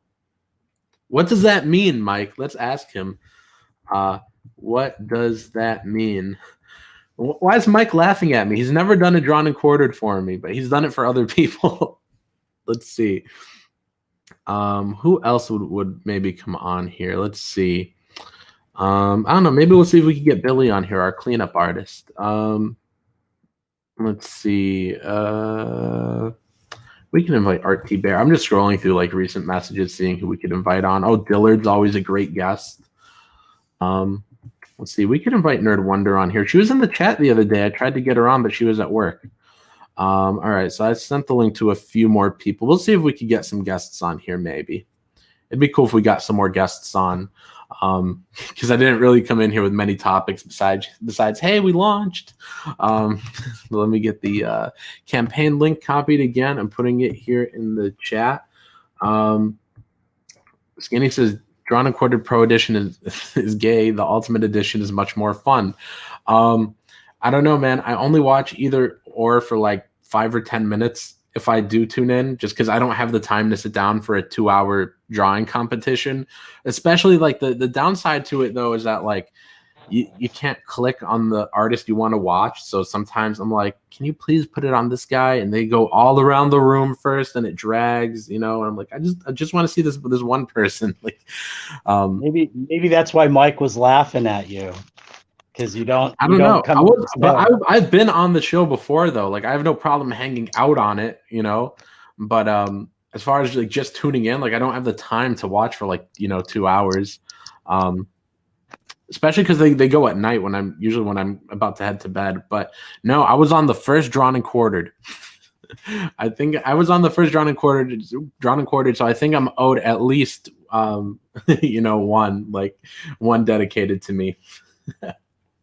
What does that mean, Mike? Let's ask him. What does that mean? Why is Mike laughing at me? He's never done a drawn and quartered for me, but he's done it for other people. Let's see. Who else would maybe come on here? Let's see. I don't know. Maybe we'll see if we can get Billy on here, our cleanup artist. Let's see. We can invite Art T. Bear. I'm just scrolling through like recent messages, seeing who we could invite on. Oh, Dillard's always a great guest. Let's see. We could invite Nerd Wonder on here. She was in the chat the other day. I tried to get her on, but she was at work. All right. So I sent the link to a few more people. We'll see if we could get some guests on here. Maybe it'd be cool if we got some more guests on. Because I didn't really come in here with many topics besides hey, we launched. Let me get the campaign link copied again. I'm putting it here in the chat. Skinny says drawn and quartered pro edition is gay. The ultimate edition is much more fun. I don't know, man. I only watch either or for like 5 or 10 minutes if I do tune in, just because I don't have the time to sit down for a 2-hour drawing competition. Especially like the downside to it though is that like you can't click on the artist you want to watch. So sometimes I'm like, can you please put it on this guy? And they go all around the room first and it drags, and I'm like, I just want to see this one person. Like maybe that's why Mike was laughing at you. Because I don't know. I've been on the show before though. Like I have no problem hanging out on it, But as far as like just tuning in, like I don't have the time to watch for like 2 hours. Especially because they go at night when I'm about to head to bed. But no, I was on the first drawn and quartered. I think I was on the first drawn and quartered. So I think I'm owed at least one dedicated to me.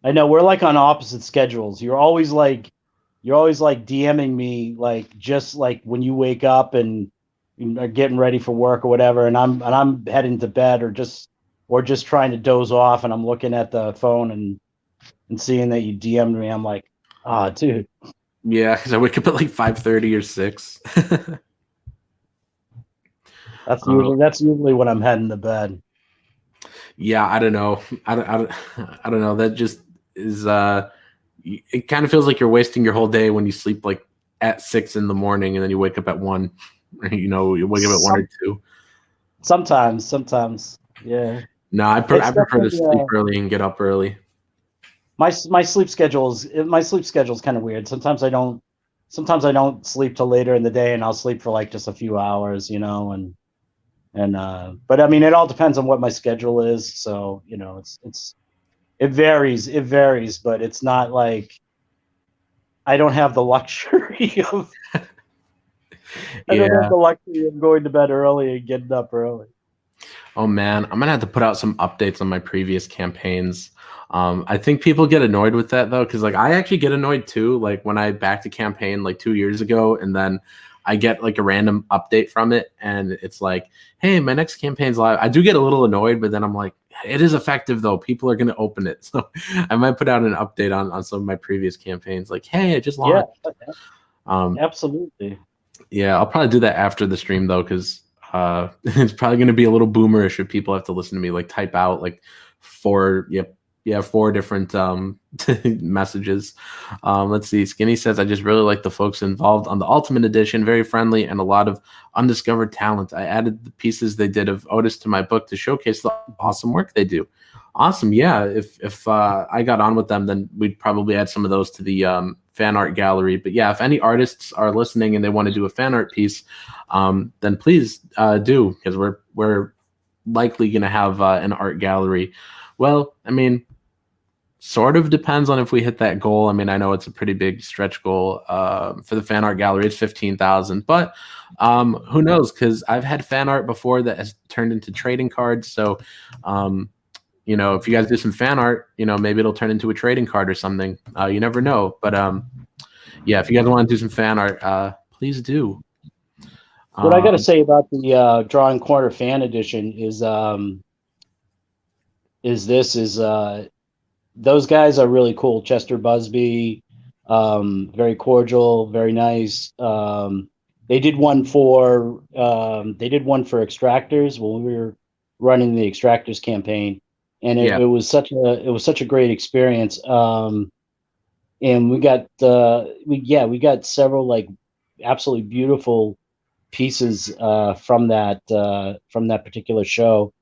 I know we're like on opposite schedules. You're always like DMing me like just like when you wake up and are getting ready for work or whatever, and I'm heading to bed or just trying to doze off, and I'm looking at the phone and seeing that you DM'd me. I'm like, dude. Yeah, because I wake up at like 5:30 or 6. That's usually when I'm heading to bed. Yeah, I don't know. I don't know. That just is. It kind of feels like you're wasting your whole day when you sleep like at 6 in the morning and then you wake up at 1. You wake up at 1 or 2. Sometimes, yeah. No, I prefer to sleep early and get up early. My sleep schedule is kind of weird. Sometimes I don't sleep till later in the day, and I'll sleep for like just a few hours, and but I mean, it all depends on what my schedule is. So it varies, but it's not like I don't have the luxury of I don't have the luxury of going to bed early and getting up early. Oh man, I'm gonna have to put out some updates on my previous campaigns. I think people get annoyed with that though, because like I actually get annoyed too. Like when I backed a campaign like 2 years ago, and then I get like a random update from it, and it's like, hey, my next campaign's live. I do get a little annoyed, but then I'm like, it is effective though. People are gonna open it, so I might put out an update on some of my previous campaigns. Like, hey, I just launched. Absolutely. Yeah, I'll probably do that after the stream though, because it's probably going to be a little boomerish if people have to listen to me like type out like 4 different messages. Let's see. Skinny says, I just really like the folks involved on the Ultimate Edition. Very friendly and a lot of undiscovered talent. I added the pieces they did of Otis to my book to showcase the awesome work they do. Awesome. Yeah. If I got on with them, then we'd probably add some of those to the fan art gallery. But yeah, if any artists are listening and they want to do a fan art piece, then please do, because we're likely going to have an art gallery. Well, I mean, sort of depends on if we hit that goal. I mean, I know it's a pretty big stretch goal for the fan art gallery. It's 15,000, but who knows? Because I've had fan art before that has turned into trading cards. So, if you guys do some fan art, maybe it'll turn into a trading card or something. You never know. But yeah, if you guys want to do some fan art, please do. What I got to say about the Drawing Corner Fan Edition is those guys are really cool. Chester Busby, very cordial, very nice. They did one for Extractors when we were running the Extractors campaign, and it was such a great experience. And we got several like absolutely beautiful pieces from that particular show.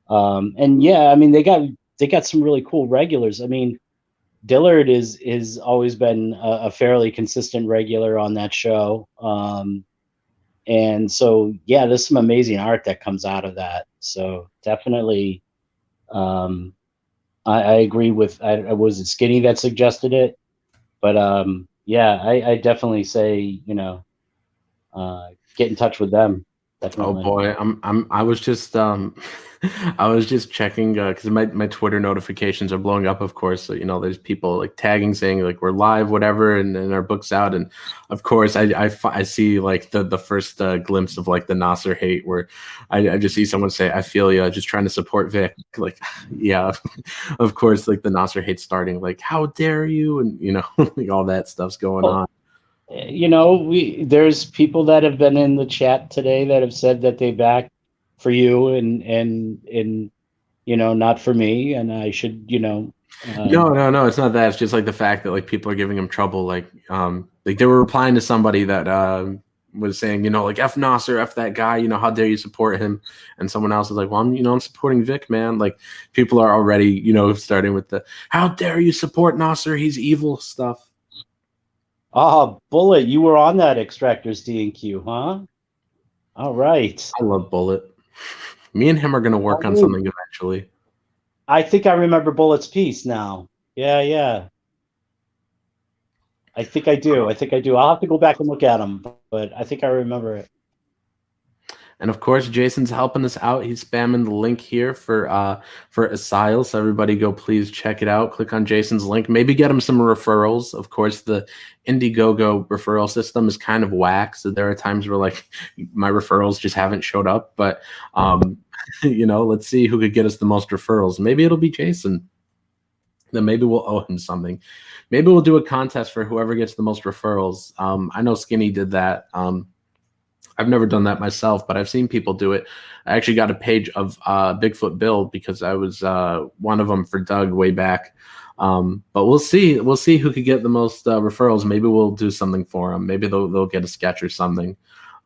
And yeah, I mean, they got some really cool regulars. I mean, Dillard is always been a fairly consistent regular on that show. And so yeah, there's some amazing art that comes out of that. So definitely, I agree with. Was it Skinny that suggested it? But yeah, I definitely say get in touch with them. Definitely. Oh boy, I was just I was just checking because my Twitter notifications are blowing up, of course. So there's people like tagging saying like we're live, whatever, and our book's out, and of course I see like the first glimpse of like the Nasser hate, where I just see someone say, I feel you, just trying to support Vic. Like, yeah, of course, like the Nasser hate starting, like how dare you, and like all that stuff's going on. There's people that have been in the chat today that have said that they back for you and not for me, and I should No, it's not that. It's just like the fact that like people are giving him trouble. Like they were replying to somebody that was saying, like F Nasser, F that guy, how dare you support him? And someone else is like, well, I'm supporting Vic, man. Like people are already, starting with the how dare you support Nasser? He's evil stuff. Bullet, you were on that Extractors D&Q, huh? All right. I love Bullet. Me and him are going to work on something eventually. I think I remember Bullet's piece now. Yeah. I think I do. I'll have to go back and look at him, but I think I remember it. And of course, Jason's helping us out. He's spamming the link here for Asyl. So everybody go please check it out. Click on Jason's link. Maybe get him some referrals. Of course, the Indiegogo referral system is kind of whack. So there are times where like my referrals just haven't showed up. But let's see who could get us the most referrals. Maybe it'll be Jason. Then maybe we'll owe him something. Maybe we'll do a contest for whoever gets the most referrals. I know Skinny did that. I've never done that myself, but I've seen people do it. I actually got a page of Bigfoot Bill because I was one of them for Doug way back. But we'll see. We'll see who could get the most referrals. Maybe we'll do something for them. Maybe they'll get a sketch or something.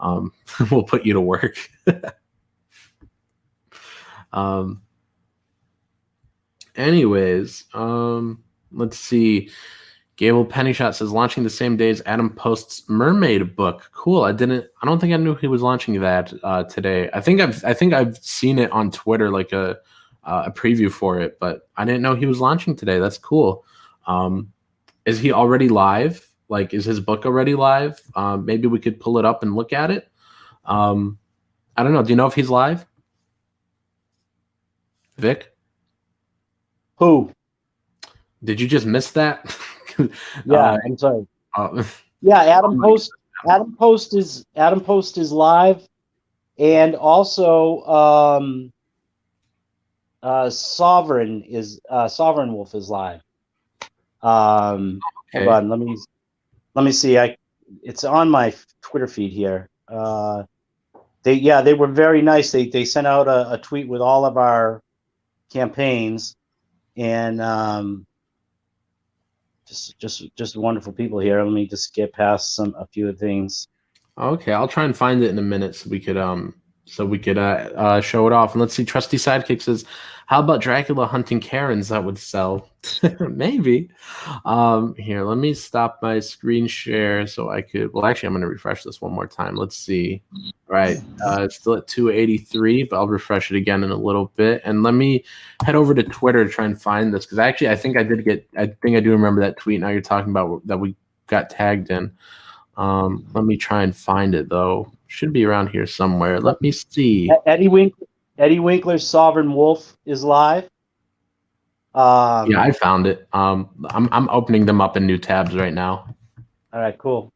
We'll put you to work. Anyways, let's see. Gable Pennyshot says launching the same day as Adam Post's Mermaid book. Cool. I don't think I knew he was launching that today. I think I've seen it on Twitter, like a preview for it, but I didn't know he was launching today. That's cool. Is he already live? Like, is his book already live? Maybe we could pull it up and look at it. I don't know. Do you know if he's live? Vic? Who? Did you just miss that? Yeah, I'm sorry. Yeah, Adam Post is live, and also Sovereign Wolf is live. Okay. Hold on, let me see. It's on my Twitter feed here. They were very nice. They sent out a tweet with all of our campaigns, and just wonderful people here. Let me just get past a few of the things. Okay, I'll try and find it in a minute so we could show it off. And let's see. Trusty Sidekick says, "How about Dracula hunting Karens? That would sell." Maybe. Here, let me stop my screen share so I could. Well, actually, I'm going to refresh this one more time. Let's see. All right, it's still at 283, but I'll refresh it again in a little bit. And let me head over to Twitter to try and find this because I think I do remember that tweet. Now you're talking about that we got tagged in. Let me try and find it though. Should be around here somewhere. Let me see. Eddie Winkler's Sovereign Wolf is live. Yeah, I found it. I'm opening them up in new tabs right now. All right, cool.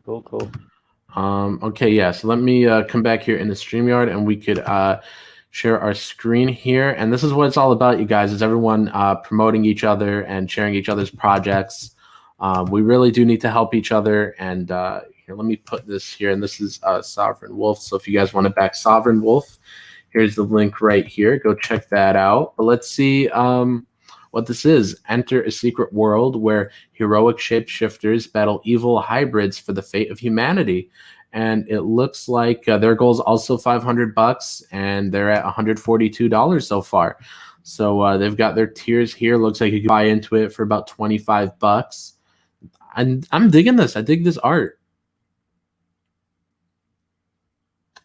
Okay, yeah. So let me come back here in the StreamYard, and we could share our screen here. And this is what it's all about, you guys. Is everyone promoting each other and sharing each other's projects? We really do need to help each other. And here, let me put this here. And this is Sovereign Wolf. So if you guys want to back Sovereign Wolf, here's the link right here. Go check that out. But let's see what this is. Enter a secret world where heroic shapeshifters battle evil hybrids for the fate of humanity. And it looks like their goal is also $500, and they're at $142 so far. So they've got their tiers here. Looks like you can buy into it for about $25. And I'm digging this. I dig this art.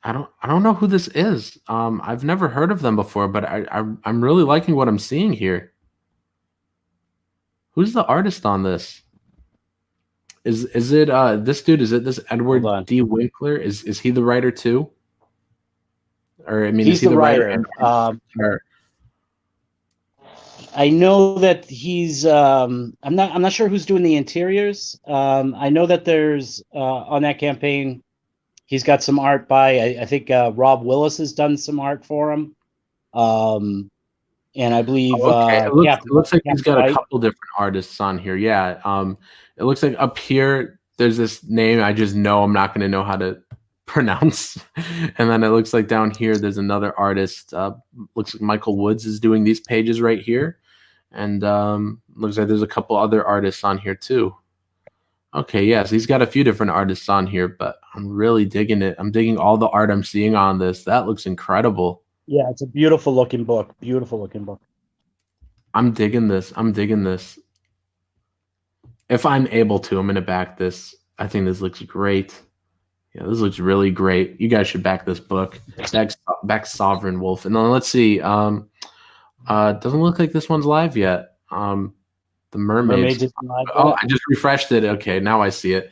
I don't know who this is. I've never heard of them before, but I'm really liking what I'm seeing here. Who's the artist on this? Is it this dude? Is it this Edward D. Winkler? Is he the writer too? Or I mean, he's is he the writer. I know that he's. I'm not sure who's doing the interiors. I know that there's on that campaign. He's got some art by I think Rob Willis has done some art for him. And I believe it looks like he's got a couple different artists on here. Yeah. It looks like up here there's this name I just know I'm not going to know how to pronounce. And then it looks like down here there's another artist. Looks like Michael Woods is doing these pages right here. And looks like there's a couple other artists on here too. Okay, yes, he's got a few different artists on here, but I'm really digging it. I'm digging all the art I'm seeing on this. That looks incredible. Yeah, it's a beautiful looking book. Beautiful looking book. I'm digging this. If I'm able to, I'm going to back this. I think this looks great. Yeah, this looks really great. You guys should back this book. Back Sovereign Wolf. And then let's see. Doesn't look like this one's live yet. The Mermaids. Oh, I just refreshed it. Okay, now I see it.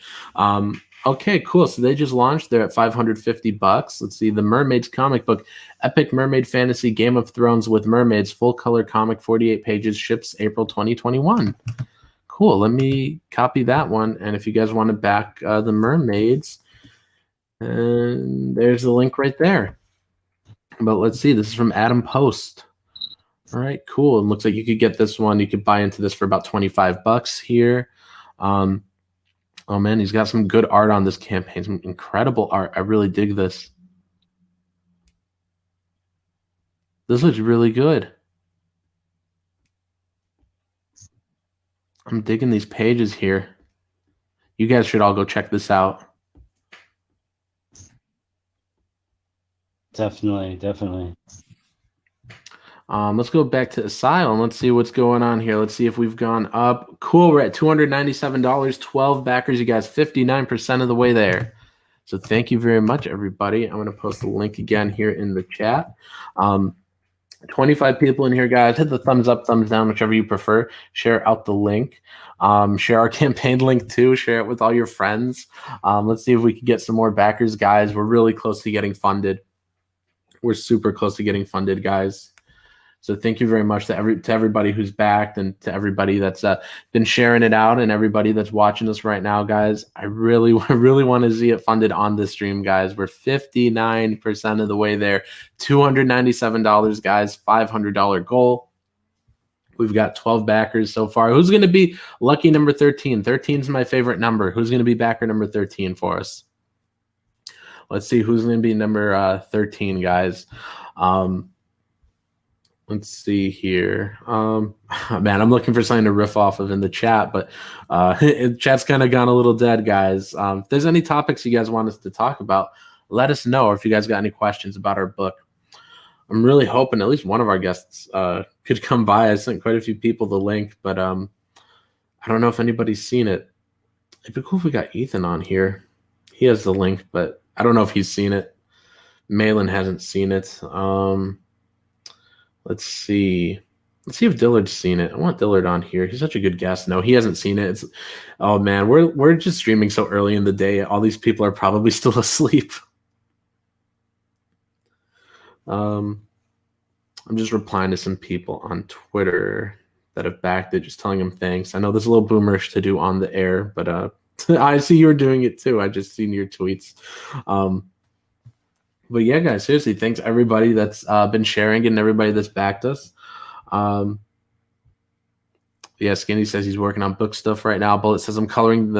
Okay, cool. So they just launched. They're at $550. Let's see. The Mermaids comic book, epic mermaid fantasy, Game of Thrones with mermaids, full color comic, 48 pages, ships April 2021. Cool. Let me copy that one. And if you guys want to back the Mermaids, and there's the link right there. But let's see. This is from Adam Post. All right, cool. It looks like you could get this one. You could buy into this for about $25 here. Oh man, he's got some good art on this campaign. Some incredible art. I really dig this. This looks really good. I'm digging these pages here. You guys should all go check this out. Definitely. Let's go back to Asyl and let's see what's going on here. Let's see if we've gone up. Cool, we're at $297, 12 backers. You guys 59% of the way there. So thank you very much, everybody. I'm going to post the link again here in the chat. 25 people in here, guys. Hit the thumbs up, thumbs down, whichever you prefer. Share out the link. Share our campaign link too. Share it with all your friends. Let's see if we can get some more backers, guys. We're really close to getting funded. We're super close to getting funded, guys. So thank you very much to everybody who's backed and to everybody that's been sharing it out and everybody that's watching us right now, guys. I really want to see it funded on this stream, guys. We're 59% of the way there. $297, guys. $500 goal. We've got 12 backers so far. Who's going to be lucky number 13? 13 is my favorite number. Who's going to be backer number 13 for us? Let's see who's going to be number 13, guys. Let's see here. Man, I'm looking for something to riff off of in the chat, but chat's kind of gone a little dead, guys. If there's any topics you guys want us to talk about, let us know. Or if you guys got any questions about our book, I'm really hoping at least one of our guests could come by. I sent quite a few people the link, but I don't know if anybody's seen it. It'd be cool if we got Ethan on here. He has the link, but I don't know if he's seen it. Malin hasn't seen it. Let's see. Let's see if Dillard's seen it. I want Dillard on here. He's such a good guest. No, he hasn't seen it. Oh man, we're just streaming so early in the day. All these people are probably still asleep. I'm just replying to some people on Twitter that have backed it, just telling them thanks. I know this is a little boomerish to do on the air, but I see you're doing it too. I just seen your tweets. But yeah, guys, seriously, thanks everybody that's been sharing and everybody that's backed us. Yeah, Skinny says he's working on book stuff right now. Bullet says I'm coloring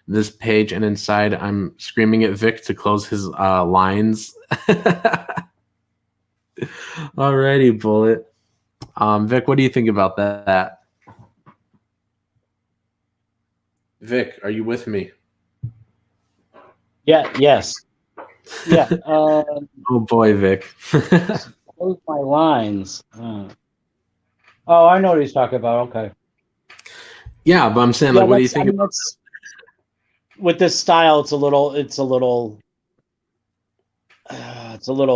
this page, and inside I'm screaming at Vic to close his lines. Alrighty, Bullet. Vic, what do you think about that? Vic, are you with me? Yeah. Yes. Yeah. Oh boy, Vic. Close my lines. Oh, I know what he's talking about. Okay. Yeah, but I'm saying, like, what do you think about this? With this style? It's a little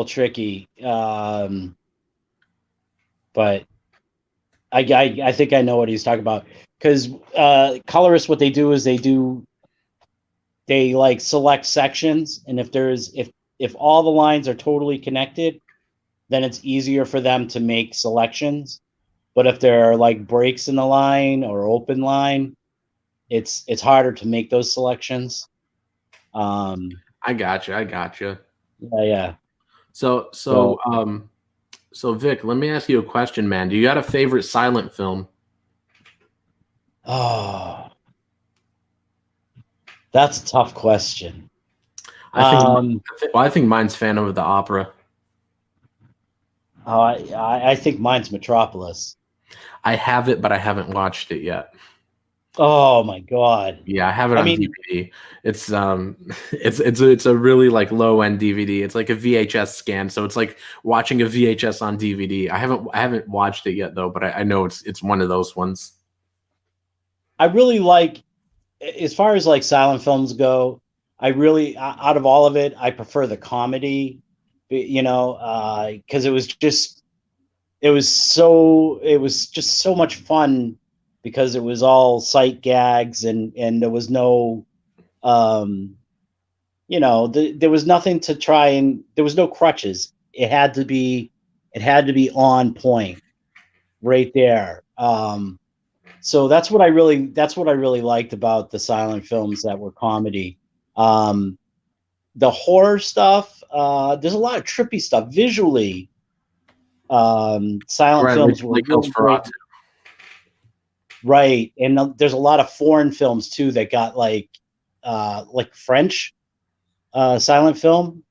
tricky. But I think I know what he's talking about, because colorists, what they do is they like select sections, and if all the lines are totally connected, then it's easier for them to make selections. But if there are like breaks in the line or open line, it's harder to make those selections. I gotcha. Yeah. So Vic, let me ask you a question, man. Do you got a favorite silent film? Oh, that's a tough question. I think mine's Phantom of the Opera. I think mine's Metropolis. I have it, but I haven't watched it yet. Oh my god! Yeah, I have it on DVD. It's a really like low end DVD. It's like a VHS scan, so it's like watching a VHS on DVD. I haven't watched it yet though, but I know it's one of those ones. I really like, as far as like silent films go, I really, out of all of it, I prefer the comedy. You know, because it was just so much fun, because it was all sight gags and there was no, you know, there was nothing to try, and there was no crutches. It had to be on point right there. So that's what I really liked about the silent films that were comedy. The horror stuff, there's a lot of trippy stuff visually. Silent films were really great. Right, and there's a lot of foreign films too that got like French silent film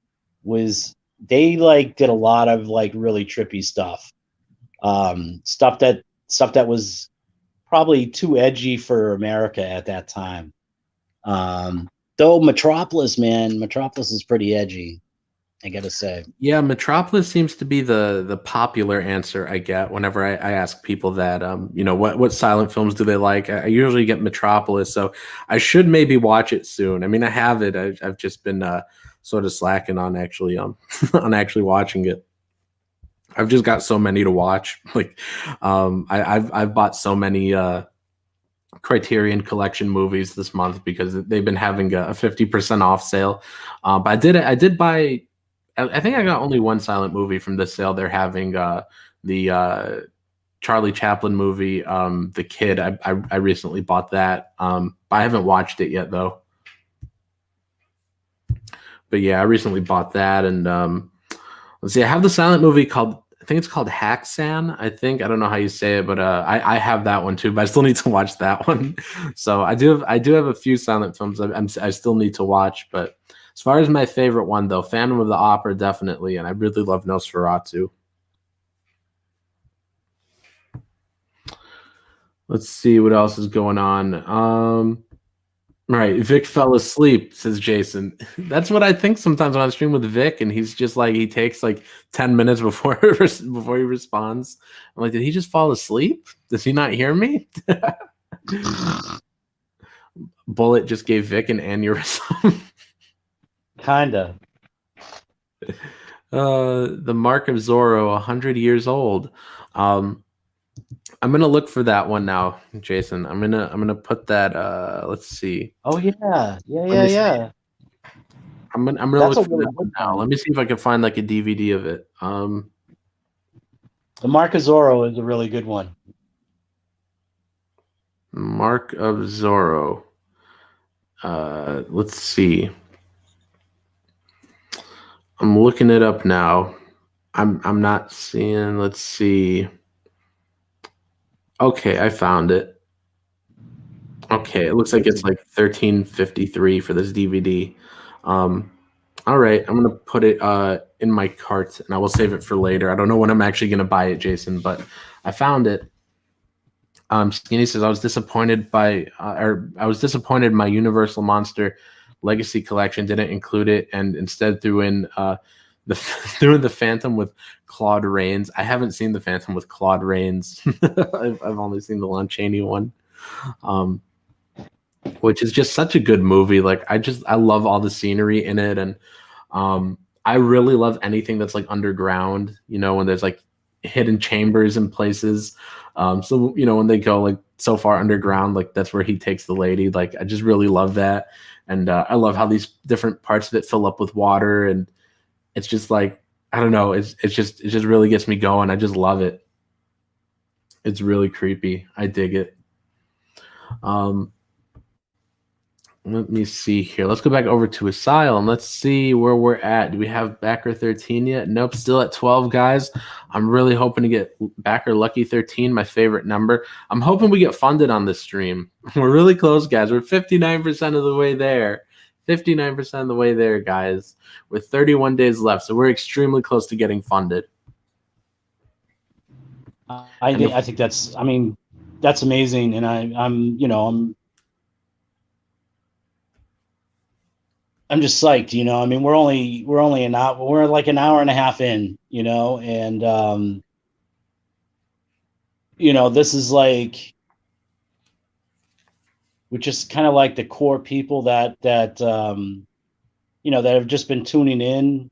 was they like did a lot of like really trippy stuff, stuff that was probably too edgy for America at that time. Though Metropolis is pretty edgy, I gotta say. Yeah, Metropolis seems to be the popular answer I get whenever I ask people that. You know, what silent films do they like? I usually get Metropolis, so I should maybe watch it soon. I mean, I have it. I've just been sort of slacking on actually on actually watching it. I've just got so many to watch. Like, I've bought so many Criterion Collection movies this month because they've been having a 50% off sale. But I did buy. I think I got only one silent movie from this sale. They're having the Charlie Chaplin movie, The Kid. I recently bought that. But I haven't watched it yet though. But yeah, I recently bought that, and let's see. I have the silent movie called. I think it's called Haxan. I don't know how you say it, but I have that one too. But I still need to watch that one. So I do have a few silent films I still need to watch. But as far as my favorite one though, Phantom of the Opera definitely, and I really love Nosferatu. Let's see what else is going on. Right, Vic fell asleep, says Jason. That's what I think sometimes when I stream with Vic, and he's just like, he takes like 10 minutes before he responds. I'm like, did he just fall asleep? Does he not hear me? Bullet just gave Vic an aneurysm. Kinda. The Mark of Zorro, 100 years old. I'm gonna look for that one now, Jason. I'm gonna put that. Let's see. Oh yeah. I'm gonna look for that one now. Let me see if I can find like a DVD of it. The Mark of Zorro is a really good one. Mark of Zorro. Let's see. I'm looking it up now. I'm not seeing. Let's see. Okay, I found it. Okay, it looks like it's like $13.53 for this DVD. All right, I'm gonna put it in my cart, and I will save it for later. I don't know when I'm actually gonna buy it, Jason, but I found it. Skinny says I was disappointed my Universal Monster Legacy Collection didn't include it, and instead threw in the Phantom with Claude Rains. I haven't seen the Phantom with Claude Rains. I've only seen the Lon Chaney one, which is just such a good movie. Like I love all the scenery in it, and I really love anything that's like underground. You know, when there's like hidden chambers and places. So you know, when they go like so far underground, like that's where he takes the lady. Like I just really love that, and I love how these different parts of it fill up with water, and it's just like, I don't know, it just really gets me going. I just love it. It's really creepy. I dig it. Let me see here. Let's go back over to Asylum. Let's see where we're at. Do we have Backer 13 yet? Nope, still at 12, guys. I'm really hoping to get Backer Lucky 13, my favorite number. I'm hoping we get funded on this stream. We're really close, guys. We're 59% of the way there. 59% of the way there, guys. With 31 days left, so we're extremely close to getting funded. I think that's amazing, and I'm just psyched, you know. I mean, we're like an hour and a half in, you know, and you know, this is like, we're just kind of like the core people that you know, that have just been tuning in,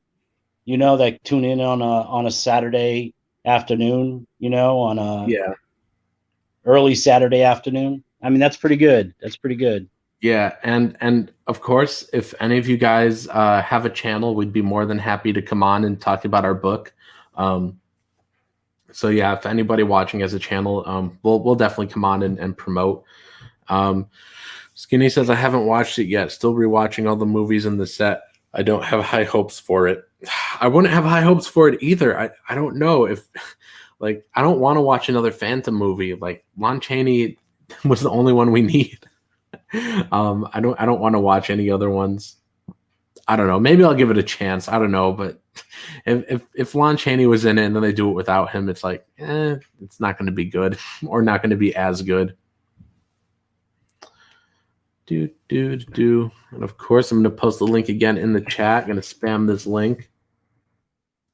you know, that tune in on a Saturday afternoon, you know, on a early Saturday afternoon. I mean, that's pretty good. Yeah, and of course, if any of you guys have a channel, we'd be more than happy to come on and talk about our book. So yeah, if anybody watching has a channel, we'll definitely come on and promote. Skinny says I haven't watched it yet. Still rewatching all the movies in the set. I don't have high hopes for it. I wouldn't have high hopes for it either. I don't know if like I don't want to watch another Phantom movie. Like Lon Chaney was the only one we need. I don't want to watch any other ones. I don't know. Maybe I'll give it a chance. I don't know, but if Lon Chaney was in it and then they do it without him, it's like, it's not going to be good or not going to be as good. And of course, I'm going to post the link again in the chat. I'm going to spam this link.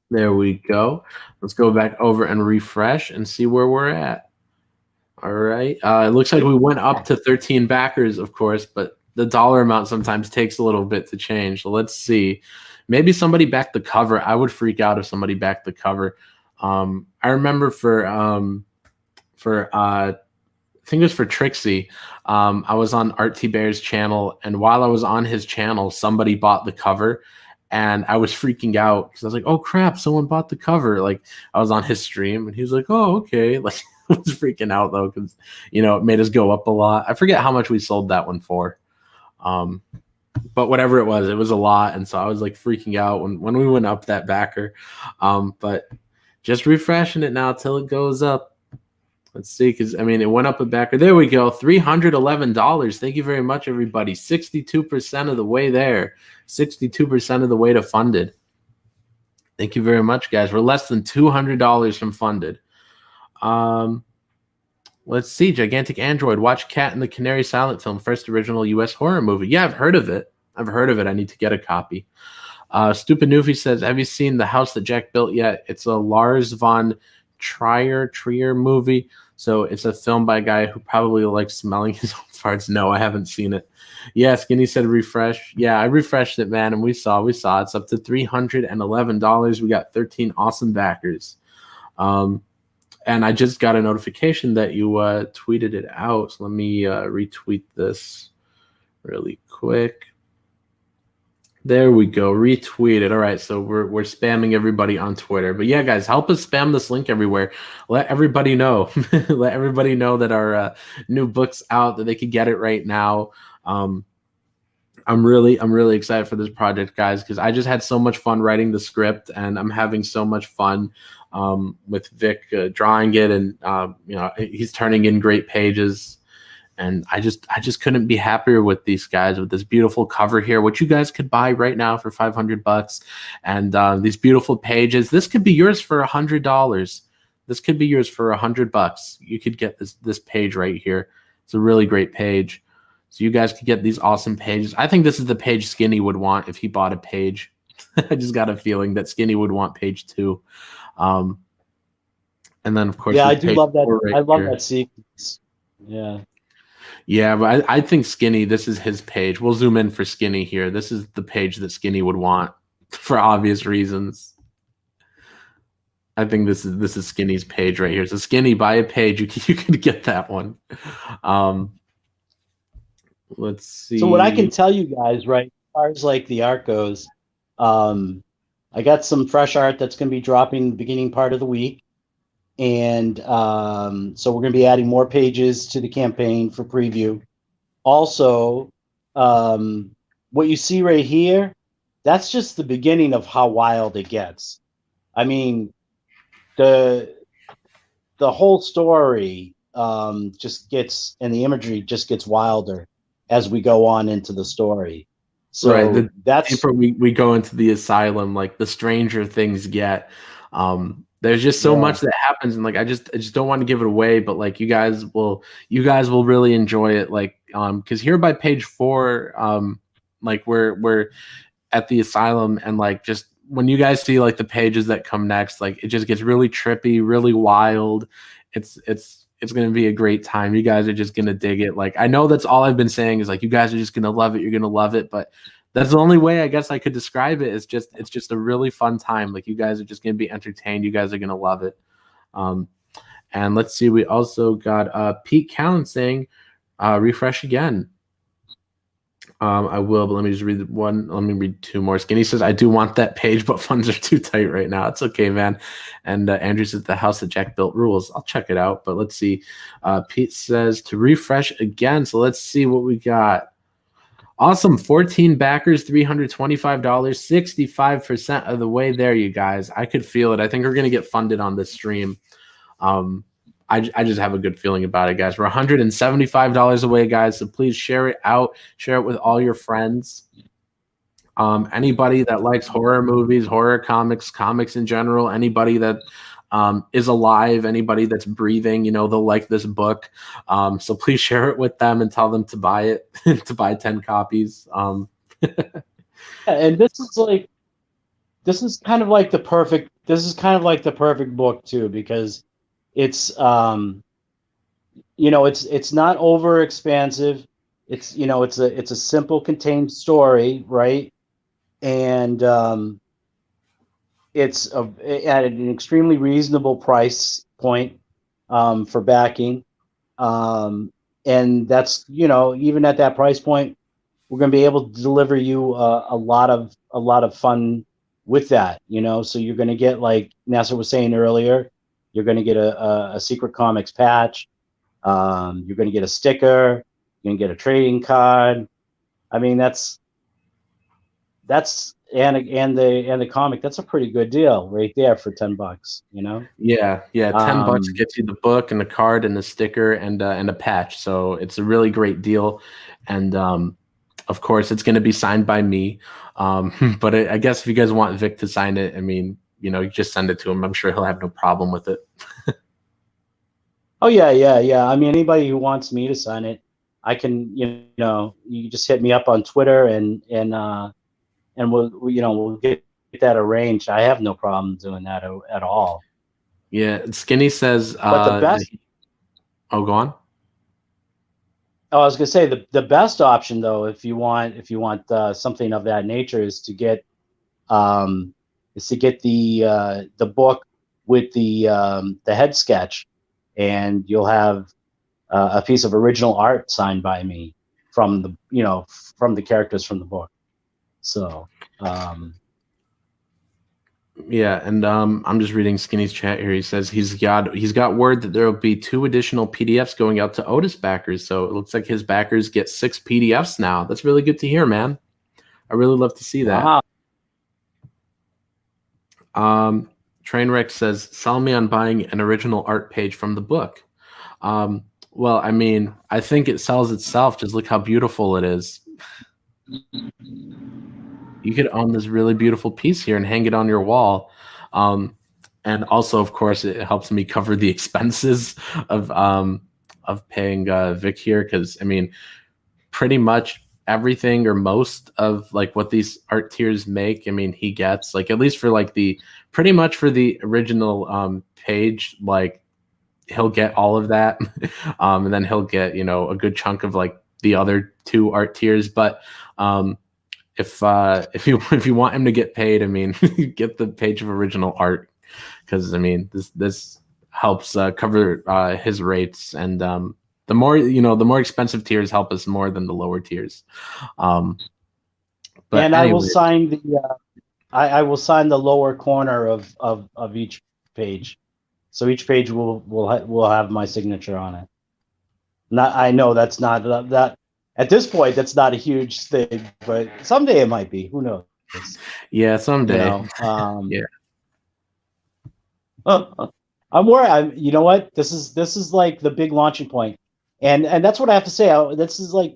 There we go. Let's go back over and refresh and see where we're at. All right. It looks like we went up to 13 backers, of course, but the dollar amount sometimes takes a little bit to change. So let's see. Maybe somebody backed the cover. I would freak out if somebody backed the cover. I remember for I think it was for Trixie. I was on Art T Bear's channel, and while I was on his channel, somebody bought the cover, and I was freaking out because I was like, "Oh crap, someone bought the cover!" Like I was on his stream, and he was like, "Oh okay." Like I was freaking out though because it made us go up a lot. I forget how much we sold that one for, but whatever it was a lot, and so I was like freaking out when we went up that backer. But just refreshing it now till it goes up. Let's see, because, it went up a backer. There we go, $311. Thank you very much, everybody. 62% of the way there. 62% of the way to funded. Thank you very much, guys. We're less than $200 from funded. Let's see, Gigantic Android. Watch Cat and the Canary silent film, first original U.S. horror movie. Yeah, I've heard of it. I need to get a copy. Stupid Newfie says, have you seen The House That Jack Built yet? It's a Lars von Trier movie. So it's a film by a guy who probably likes smelling his own farts. No, I haven't seen it. Yeah, Skinny said refresh. Yeah, I refreshed it, man, and we saw it's up to $311. We got 13 awesome backers. And I just got a notification that you tweeted it out. So let me retweet this really quick. There we go. Retweeted. All right. So we're spamming everybody on Twitter. But yeah, guys, help us spam this link everywhere. Let everybody know. Let everybody know that our new book's out, that they could get it right now. I'm really excited for this project, guys, because I just had so much fun writing the script, and I'm having so much fun with Vic drawing it, and he's turning in great pages. And I just couldn't be happier with these guys, with this beautiful cover here, which you guys could buy right now for $500. And these beautiful pages. This could be yours for $100. This could be yours for $100. You could get this page right here. It's a really great page. So you guys could get these awesome pages. I think this is the page Skinny would want if he bought a page. I just got a feeling that Skinny would want page 2. And then of course, yeah, I do love that. Right I love here. that sequence. Yeah. Yeah, but I think Skinny, this is his page. We'll zoom in for Skinny here. This is the page that Skinny would want for obvious reasons. I think this is Skinny's page right here. So Skinny, buy a page. You could get that one. Let's see. So what I can tell you guys, right, as far as like the art goes, I got some fresh art that's going to be dropping the beginning part of the week. And so we're going to be adding more pages to the campaign for preview. Also, what you see right here, that's just the beginning of how wild it gets. I mean, the whole story just gets, and the imagery just gets wilder as we go on into the story. So right, that's deeper we go into the asylum, like the stranger things get. There's just so much that happens, and like I just don't want to give it away, but like you guys will really enjoy it, like because here by page 4, like we're at the asylum, and like just when you guys see like the pages that come next, like it just gets really trippy, really wild. It's gonna be a great time. You guys are just gonna dig it. Like I know that's all I've been saying is like you guys are just gonna love it. You're gonna love it, but that's the only way I guess I could describe it. It's just a really fun time. Like you guys are just gonna be entertained. You guys are gonna love it. And let's see. We also got Pete Callan saying, "Refresh again." I will, but let me just read one. Let me read 2 more. Skinny says, "I do want that page, but funds are too tight right now." It's okay, man. And Andrew says, "The House That Jack Built rules." I'll check it out. But let's see. Pete says to refresh again. So let's see what we got. Awesome. 14 backers, $325, 65% of the way there, you guys. I could feel it. I think we're going to get funded on this stream. I just have a good feeling about it, guys. We're $175 away, guys. So please share it out. Share it with all your friends. Anybody that likes horror movies, horror comics, comics in general, anybody that is alive, anybody that's breathing, they'll like this book. So please share it with them and tell them to buy it, to buy 10 copies. And this is kind of like the perfect book too, because it's it's not over expansive. It's it's a simple contained story, right? And it's at an extremely reasonable price point for backing, and that's even at that price point, we're going to be able to deliver you a lot of fun with that. So you're going to get, like Nasser was saying earlier, you're going to get a Secret Comics patch. You're going to get a sticker. You're going to get a trading card. I mean, that's and the comic. That's a pretty good deal right there for $10. Yeah, $10 gets you the book and the card and the sticker and a patch. So it's a really great deal, and of course it's going to be signed by me. But I guess if you guys want Vic to sign it, I mean, you just send it to him. I'm sure he'll have no problem with it. Oh yeah. I mean, anybody who wants me to sign it, I can. You just hit me up on Twitter and we'll get that arranged. I have no problem doing that at all. Yeah, Skinny says. But the best. Oh, go on. Oh, I was gonna say the best option though, if you want something of that nature, is to get the book with the head sketch, and you'll have a piece of original art signed by me from the characters from the book. So yeah, and I'm just reading Skinny's chat here. He says he's got word that there will be 2 additional PDFs going out to Otis backers. So it looks like his backers get 6 PDFs now. That's really good to hear, man. I really love to see that. Wow. Trainwreck says, sell me on buying an original art page from the book. Well, I mean, I think it sells itself. Just look how beautiful it is. You could own this really beautiful piece here and hang it on your wall. And also, of course, it helps me cover the expenses of paying Vic here, because I mean, pretty much everything or most of like what these art tiers make, I mean, he gets, like, at least for like pretty much for the original page, like he'll get all of that. And then he'll get, a good chunk of like the other 2 art tiers. But if you want him to get paid, I mean, get the page of original art, because I mean, this helps cover his rates, and the more expensive tiers help us more than the lower tiers. But and anyway. I will sign I will sign the lower corner of each page, so each page will have my signature on it. I know that's not that. At this point, that's not a huge thing, but someday it might be. Who knows? Yeah, someday. Yeah. I'm worried. You know what? This is like the big launching point, and that's what I have to say. This is like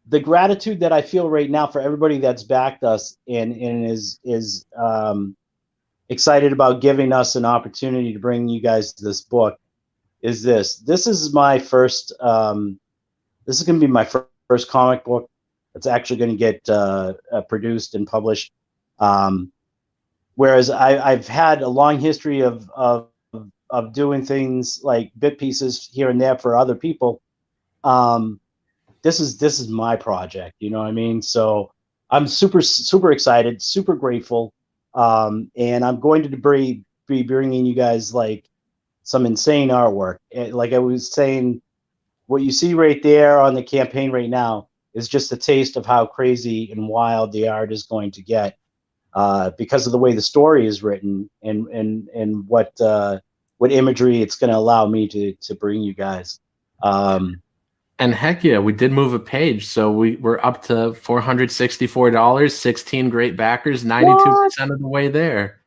the gratitude that I feel right now for everybody that's backed us and is excited about giving us an opportunity to bring you guys this book. This is my first. This is going to be my first comic book that's actually going to get produced and published. Whereas I've had a long history of doing things like bit pieces here and there for other people. This is my project. You know what I mean? So I'm super excited, super grateful, and I'm going to be bringing you guys like some insane artwork. Like I was saying, what you see right there on the campaign right now is just a taste of how crazy and wild the art is going to get, because of the way the story is written and what imagery it's going to allow me to bring you guys. And heck yeah, we did move a page, so we're up to $464, 16 great backers, 92% of the way there.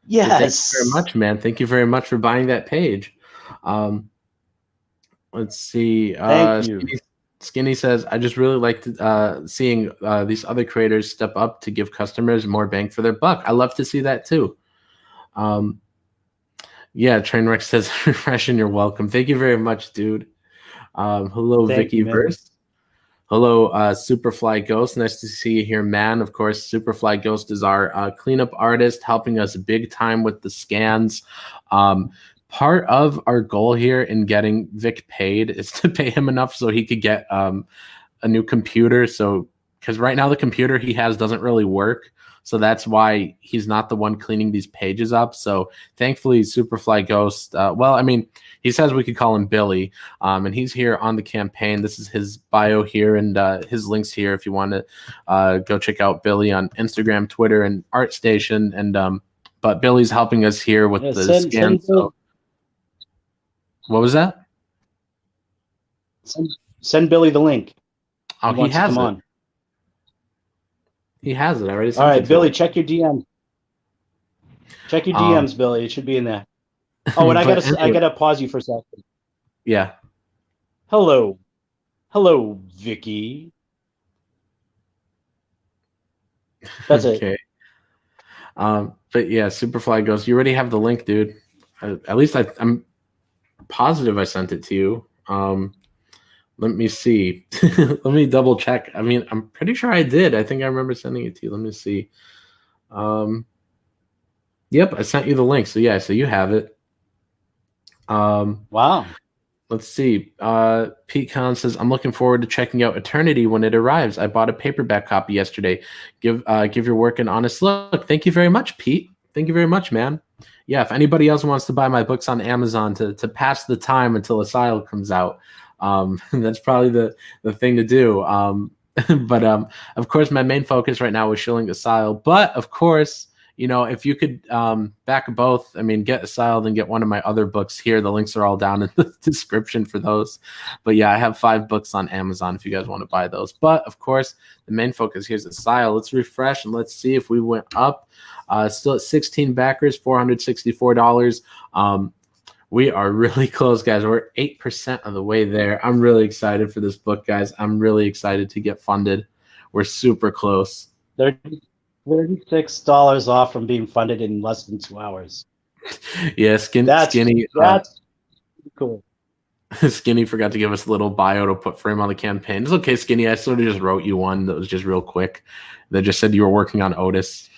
Yes. So thank you very much, man. Thank you very much for buying that page. Let's see. Thank you. Skinny says, I just really like seeing these other creators step up to give customers more bang for their buck. I love to see that too. Yeah, Trainwreck says, refresh and you're welcome. Thank you very much, dude. Hello, Thank Vicky you, man. Verse. Hello, Superfly Ghost. Nice to see you here, man. Of course, Superfly Ghost is our cleanup artist, helping us big time with the scans. Part of our goal here in getting Vic paid is to pay him enough so he could get a new computer. So, because right now the computer he has doesn't really work. So that's why he's not the one cleaning these pages up. So thankfully, Superfly Ghost, well, I mean, he says we could call him Billy, and he's here on the campaign. This is his bio here and his links here if you want to go check out Billy on Instagram, Twitter, and ArtStation. And but Billy's helping us here with the scan. So. What was that? Send Billy the link. Oh, he has it. On. He has it. I already sent All right, it Billy, check your DMs. Check your DMs, Billy. It should be in there. Oh, and I gotta pause you for a second. Yeah. Hello, Vicky. That's okay. it. But yeah, Superfly Ghost. You already have the link, dude. At least I'm positive I sent it to you. Let me see. Let me double check. I mean, I'm pretty sure I did. I think I remember sending it to you. Let me see. Yep, I sent you the link. So yeah, so you have it. Wow. Let's see. Pete Kahn says, I'm looking forward to checking out Eternity when it arrives. I bought a paperback copy yesterday. Give your work an honest look. Thank you very much, Pete. Thank you very much, man. Yeah, if anybody else wants to buy my books on Amazon to pass the time until Asyl comes out, that's probably the thing to do. But of course, my main focus right now is shilling Asyl. But of course, you know, if you could back both, I mean, get Asyl and get one of my other books here. The links are all down in the description for those. But yeah, I have 5 books on Amazon if you guys want to buy those. But of course, the main focus here is Asyl. Let's refresh and let's see if we went up. Still at 16 backers, $464. We are really close, guys. We're 8% of the way there. I'm really excited for this book, guys. I'm really excited to get funded. We're super close. $36 off from being funded in less than 2 hours. Yeah, Skinny. That's cool. Skinny forgot to give us a little bio to put for him on the campaign. It's okay, Skinny. I sort of just wrote you one that was just real quick. That just said you were working on Otis.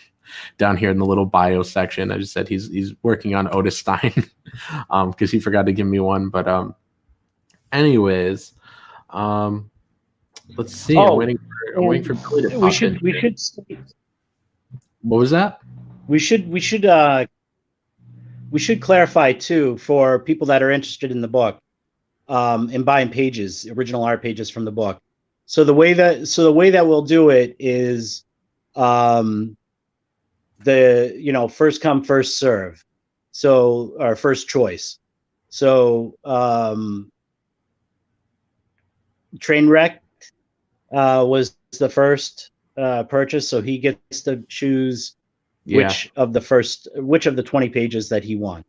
Down here in the little bio section, I just said he's working on Otis Stein because he forgot to give me one. But anyways, let's see. I'm waiting for Billy to pop in. We should. What was that? We should clarify too for people that are interested in the book and buying pages, original art pages from the book. So the way that we'll do it is first come first serve, so our first choice. So Trainwreck was the first purchase, so he gets to choose which of the 20 pages that he wants,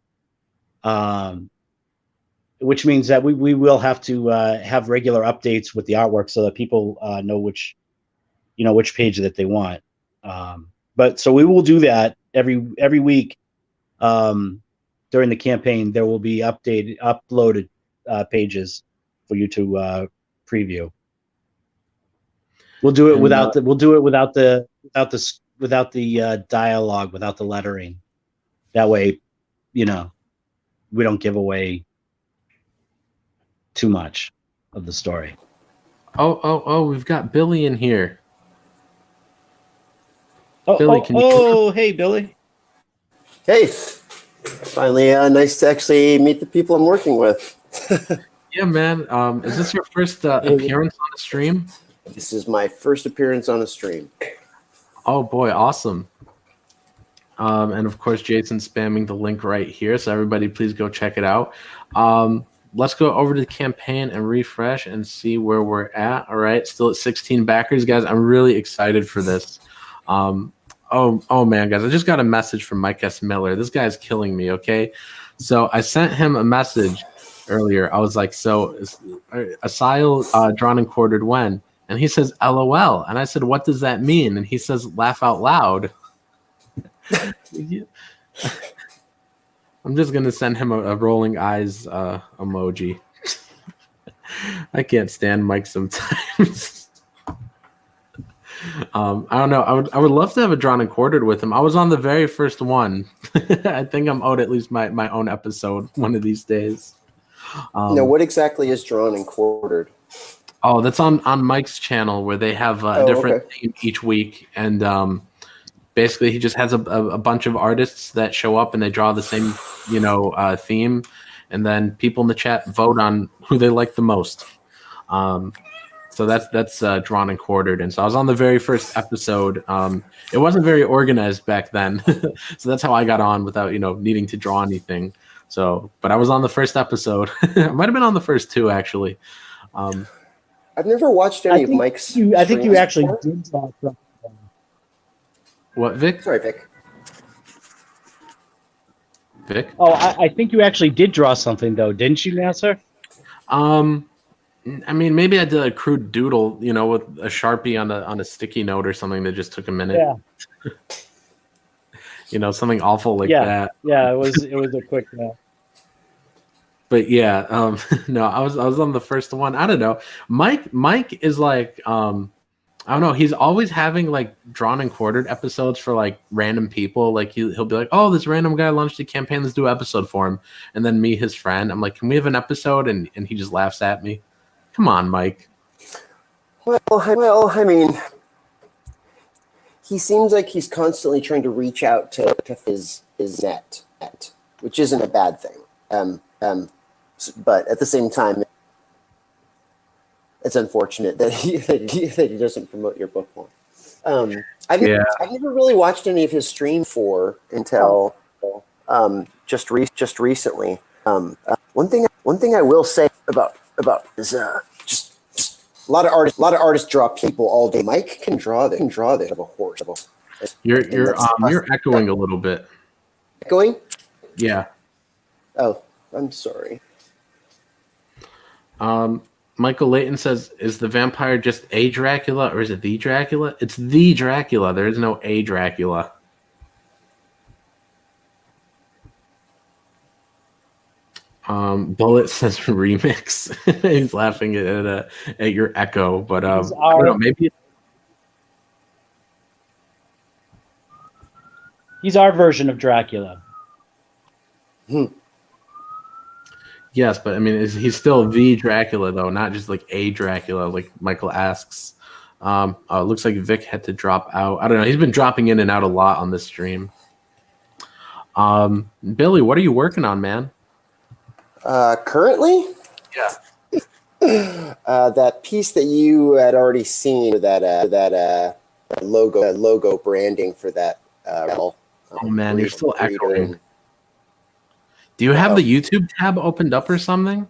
which means that we will have to have regular updates with the artwork so that people know which page that they want. But so we will do that every week during the campaign. There will be uploaded pages for you to preview. We'll do it without the dialogue, without the lettering. That way, we don't give away too much of the story. Oh, we've got Billy in here. Billy, hey, Billy. Hey, finally, nice to actually meet the people I'm working with. Yeah, man. Is this your first appearance on the stream? This is my first appearance on a stream. Oh, boy. Awesome. And, of course, Jason's spamming the link right here, so everybody please go check it out. Let's go over to the campaign and refresh and see where we're at. All right, still at 16 backers. Guys, I'm really excited for this. Oh man, guys, I just got a message from Mike S. Miller. This guy's killing me, okay? So I sent him a message earlier. I was like, so Asyl drawn and quartered when? And he says, LOL. And I said, what does that mean? And he says, laugh out loud. I'm just going to send him a rolling eyes emoji. I can't stand Mike sometimes. I don't know. I would love to have a drawn and quartered with him. I was on the very first one. I think I'm owed at least my own episode one of these days. Now, what exactly is drawn and quartered? Oh, that's on Mike's channel where they have a different theme each week. And basically he just has a bunch of artists that show up and they draw the same, theme. And then people in the chat vote on who they like the most. So that's drawn and quartered. And so I was on the very first episode. It wasn't very organized back then. So that's how I got on without, needing to draw anything. So, but I was on the first episode. I might have been on the first two, actually. I've never watched any of Mike's. I think you actually did draw something. What, Vic? Sorry, Vic. Vic? Oh, I think you actually did draw something, though, didn't you, Nasser? I mean, maybe I did a crude doodle, with a Sharpie on a sticky note or something that just took a minute. Yeah. Something awful like that. Yeah, it was a quick note. But yeah, no, I was on the first one. I don't know. Mike is like, I don't know. He's always having like drawn and quartered episodes for like random people. Like he'll be like, oh, this random guy launched a campaign. Let's do an episode for him. And then me, his friend, I'm like, can we have an episode? And he just laughs at me. Come on, Mike. Well, I mean, he seems like he's constantly trying to reach out to his net, which isn't a bad thing. But at the same time, it's unfortunate that he doesn't promote your book more. I've never really watched any of his stream until just recently. One thing I will say about is just a lot of artists draw people all day. Mike can draw this of a horse. You're echoing a little bit. Echoing? Yeah. Oh, I'm sorry. Michael Layton says, is the vampire just a Dracula or is it the Dracula? It's the Dracula. There is no a Dracula. Bullet says remix. He's laughing at your echo, but I don't know, maybe he's our version of Dracula. Yes, but I mean, he's still the Dracula though, not just like a Dracula, like Michael asks. It looks like Vic had to drop out. I don't know. He's been dropping in and out a lot on this stream. Billy, what are you working on, man? Currently? Yeah. That piece that you had already seen, that logo branding for that. Oh man, you're still echoing. Do you have the YouTube tab opened up or something?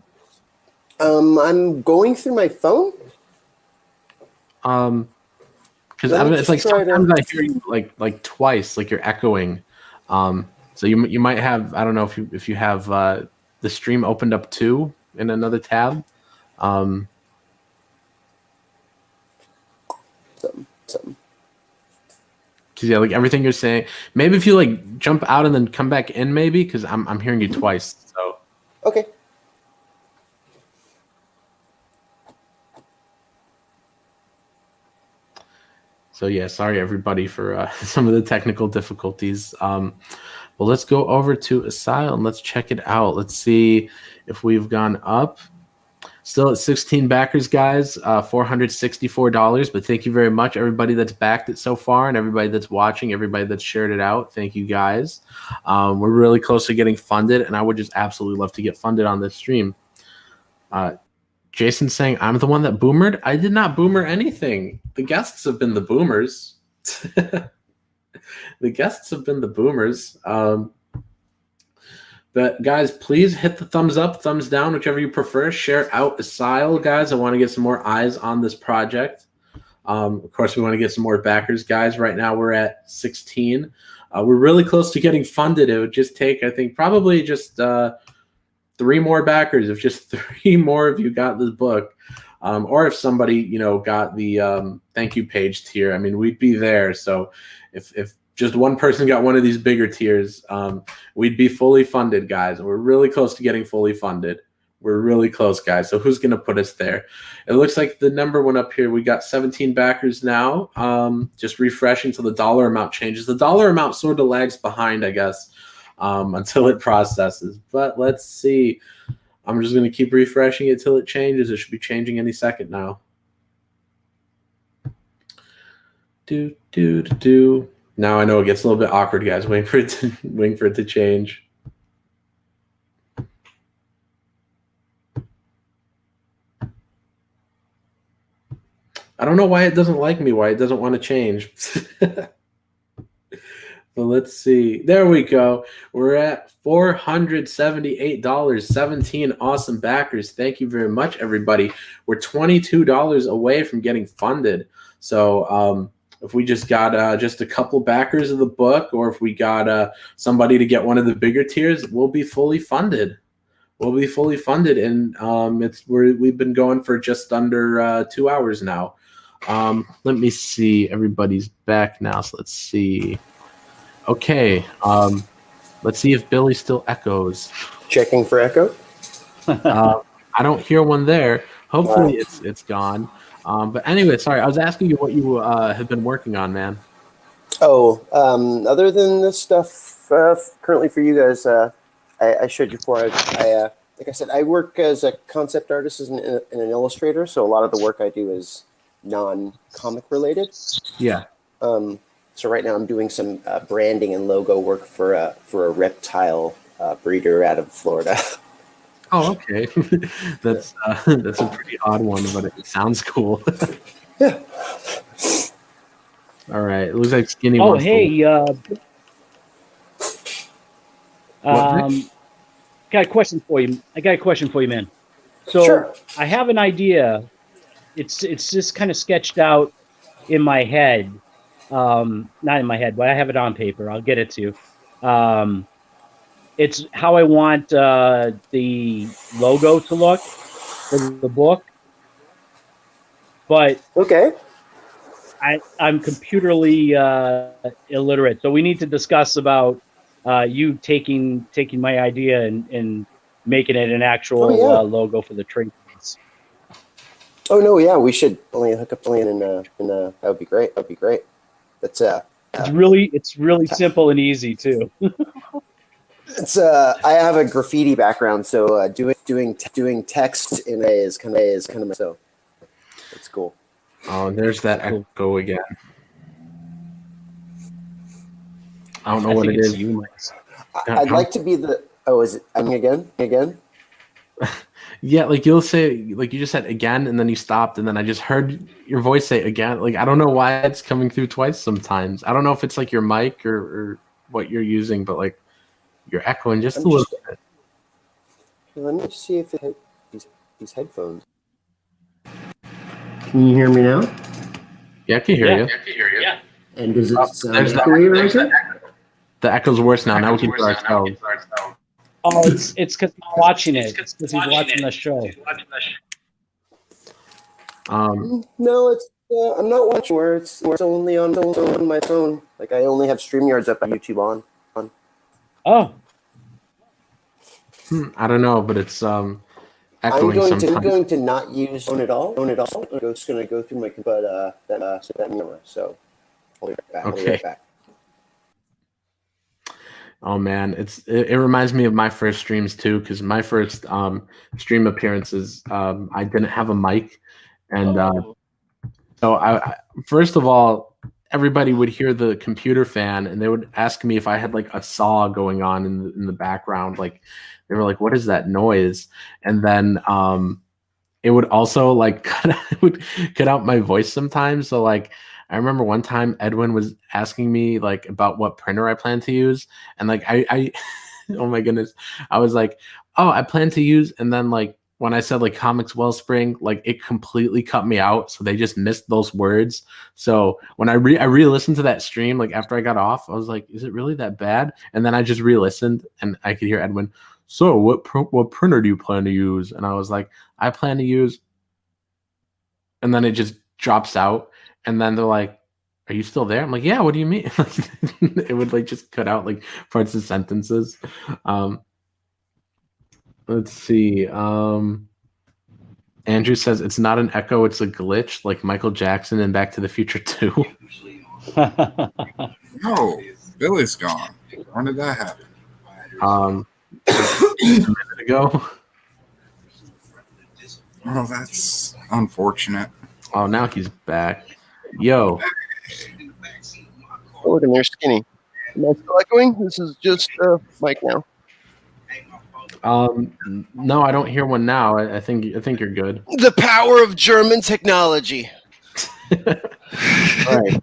I'm going through my phone. Because it's like sometimes I hear you like twice, like you're echoing. So you might have, I don't know if you have the stream opened up too in another tab. Cause yeah, like everything you're saying. Maybe if you like jump out and then come back in, maybe because I'm hearing you twice. So okay. So yeah, sorry everybody for some of the technical difficulties. Well, let's go over to Asyl and let's check it out. Let's see if we've gone up. Still at 16 backers, guys, $464. But thank you very much, everybody that's backed it so far and everybody that's watching, everybody that's shared it out. Thank you, guys. We're really close to getting funded, and I would just absolutely love to get funded on this stream. Jason's saying, I'm the one that boomered. I did not boomer anything. The guests have been the boomers. The guests have been the boomers. But guys, please hit the thumbs up, thumbs down, whichever you prefer. Share out Asyl, guys. I want to get some more eyes on this project. Of course, we want to get some more backers, guys. Right now, we're at 16. We're really close to getting funded. It would just take, I think, probably just 3 more backers, if just 3 more of you got this book, or if somebody, you know, got the thank you page tier, I mean, we'd be there. So if just one person got one of these bigger tiers, we'd be fully funded, guys. And we're really close to getting fully funded. We're really close, guys. So who's going to put us there? It looks like the number went up here. We got 17 backers now. Just refreshing till the dollar amount changes. The dollar amount sort of lags behind, I guess, until it processes. But let's see. I'm just going to keep refreshing it till it changes. It should be changing any second now. Now I know it gets a little bit awkward, guys. Waiting for it to change. I don't know why it doesn't like me, why it doesn't want to change. But let's see. There we go. We're at $478. 17 awesome backers. Thank you very much, everybody. We're $22 away from getting funded. So if we just got just a couple backers of the book, or if we got somebody to get one of the bigger tiers, we'll be fully funded. We'll be fully funded, and we've been going for just under 2 hours now. Let me see. Everybody's back now, so let's see. Okay. Let's see if Billy still echoes. Checking for echo. I don't hear one there. Hopefully it's gone. But anyway, sorry. I was asking you what you have been working on, man. Oh, other than this stuff currently for you guys, I showed you before. I like I said, I work as a concept artist and an illustrator, so a lot of the work I do is non-comic related. Yeah. So right now I'm doing some branding and logo work for a reptile breeder out of Florida. Oh, okay. That's a pretty odd one, but it sounds cool. Yeah. All right. It looks like Skinny. Oh, hey. Got a question for you. Man. So Sure. I have an idea. It's just kind of sketched out in my head. Not in my head, but I have it on paper. I'll get it to you. It's how I want the logo to look for the book. But Okay. I'm computerly illiterate, so we need to discuss about you taking my idea and making it an actual logo for the trade. Oh no, yeah, we should only hook up and that would be great. That'd be great. That's it's really simple and easy too. It's I have a graffiti background, so doing text in a is kind of so it's cool. Oh, there's that echo again. I don't know what it is. I'd like to be the. Oh, is it? I mean, again. Yeah, like you'll say, like you just said again, and then you stopped, and then I just heard your voice say again. Like I don't know why it's coming through twice sometimes. I don't know if it's like your mic or what you're using, but like you're echoing just a little bit. Let me see if it these headphones. Can you hear me now? Yeah, I can hear you. Yeah. And does it sound echoey? echoey? The echo's worse now. Now we can hear ourselves. Oh, it's because I'm watching it. It's because he's watching the show. No, it's I'm not watching where it's only on my phone. Like I only have StreamYards up on YouTube on. Oh. I don't know, but it's echoing I'm sometimes. going to not use phone at all. I'm just going to go through my that camera. So I'll be right back. Okay. I'll be right back. Oh man, it reminds me of my first streams too, because my first stream appearances, I didn't have a mic, and so I first of all, everybody would hear the computer fan, and they would ask me if I had like a saw going on in the background. Like they were like, "What is that noise?" And then it would also like cut out my voice sometimes. So like. I remember one time Edwin was asking me like about what printer I plan to use, and like I oh my goodness, I was like, oh, I plan to use, and then like when I said like Comics Wellspring, like it completely cut me out, so they just missed those words. So when I re-listened to that stream, like after I got off, I was like, is it really that bad? And then I just re-listened, and I could hear Edwin. so what printer do you plan to use? And I was like, I plan to use, and then it just drops out. And then they're like, are you still there? I'm like, yeah, what do you mean? It would like just cut out like parts of sentences. Let's see. Andrew says it's not an echo, it's a glitch, like Michael Jackson in Back to the Future 2. No, Billy's gone. When did that happen? A minute ago. Oh, that's unfortunate. Oh, now he's back. Yo. Oh, look, and there's Skinny. Am I still echoing? This is just Mike now. No, I don't hear one now. I think you're good. The power of German technology. All right.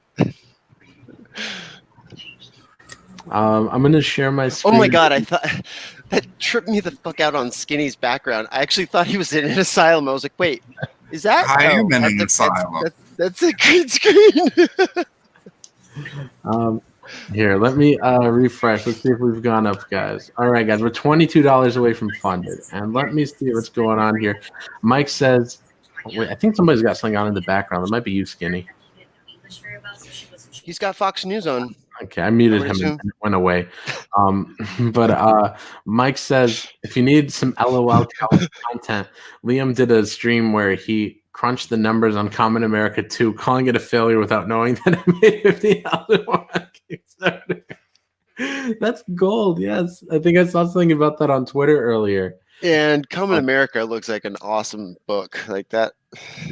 I'm gonna share my screen. Oh my god, I thought that tripped me the fuck out on Skinny's background. I actually thought he was in an asylum. I was like, wait, is that? I am in an asylum. That's a green screen. Here, let me refresh. Let's see if we've gone up, guys. All right, guys, we're $22 away from funded, and let me see what's going on here. Mike says, wait, I think somebody's got something on in the background. It might be you, Skinny. He's got Fox News on. Okay, I muted him and it went away. But Mike says, if you need some LOL content, Liam did a stream where he crunched the numbers on Common America 2, calling it a failure without knowing that it made $50,000 on Kickstarter. That's gold, yes. I think I saw something about that on Twitter earlier. And Common America looks like an awesome book like that.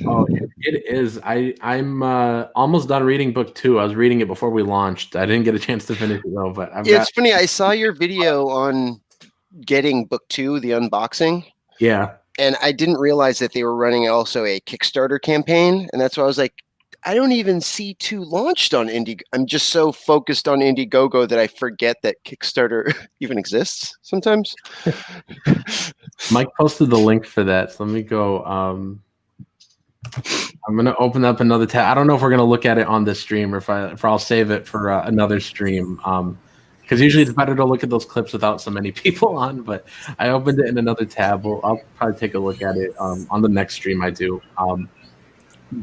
Oh, it is. I'm almost done reading book 2. I was reading it before we launched. I didn't get a chance to finish it though. But it's funny. I saw your video on getting book 2, the unboxing. Yeah. And I didn't realize that they were running also a Kickstarter campaign, and that's why I was like, I don't even see 2 launched on Indiegogo. I'm just so focused on Indiegogo that I forget that Kickstarter even exists sometimes. Mike posted the link for that. So let me go. I'm going to open up another tab. I don't know if we're going to look at it on this stream or if I'll save it for another stream. Because usually it's better to look at those clips without so many people on. But I opened it in another tab. I'll probably take a look at it on the next stream I do.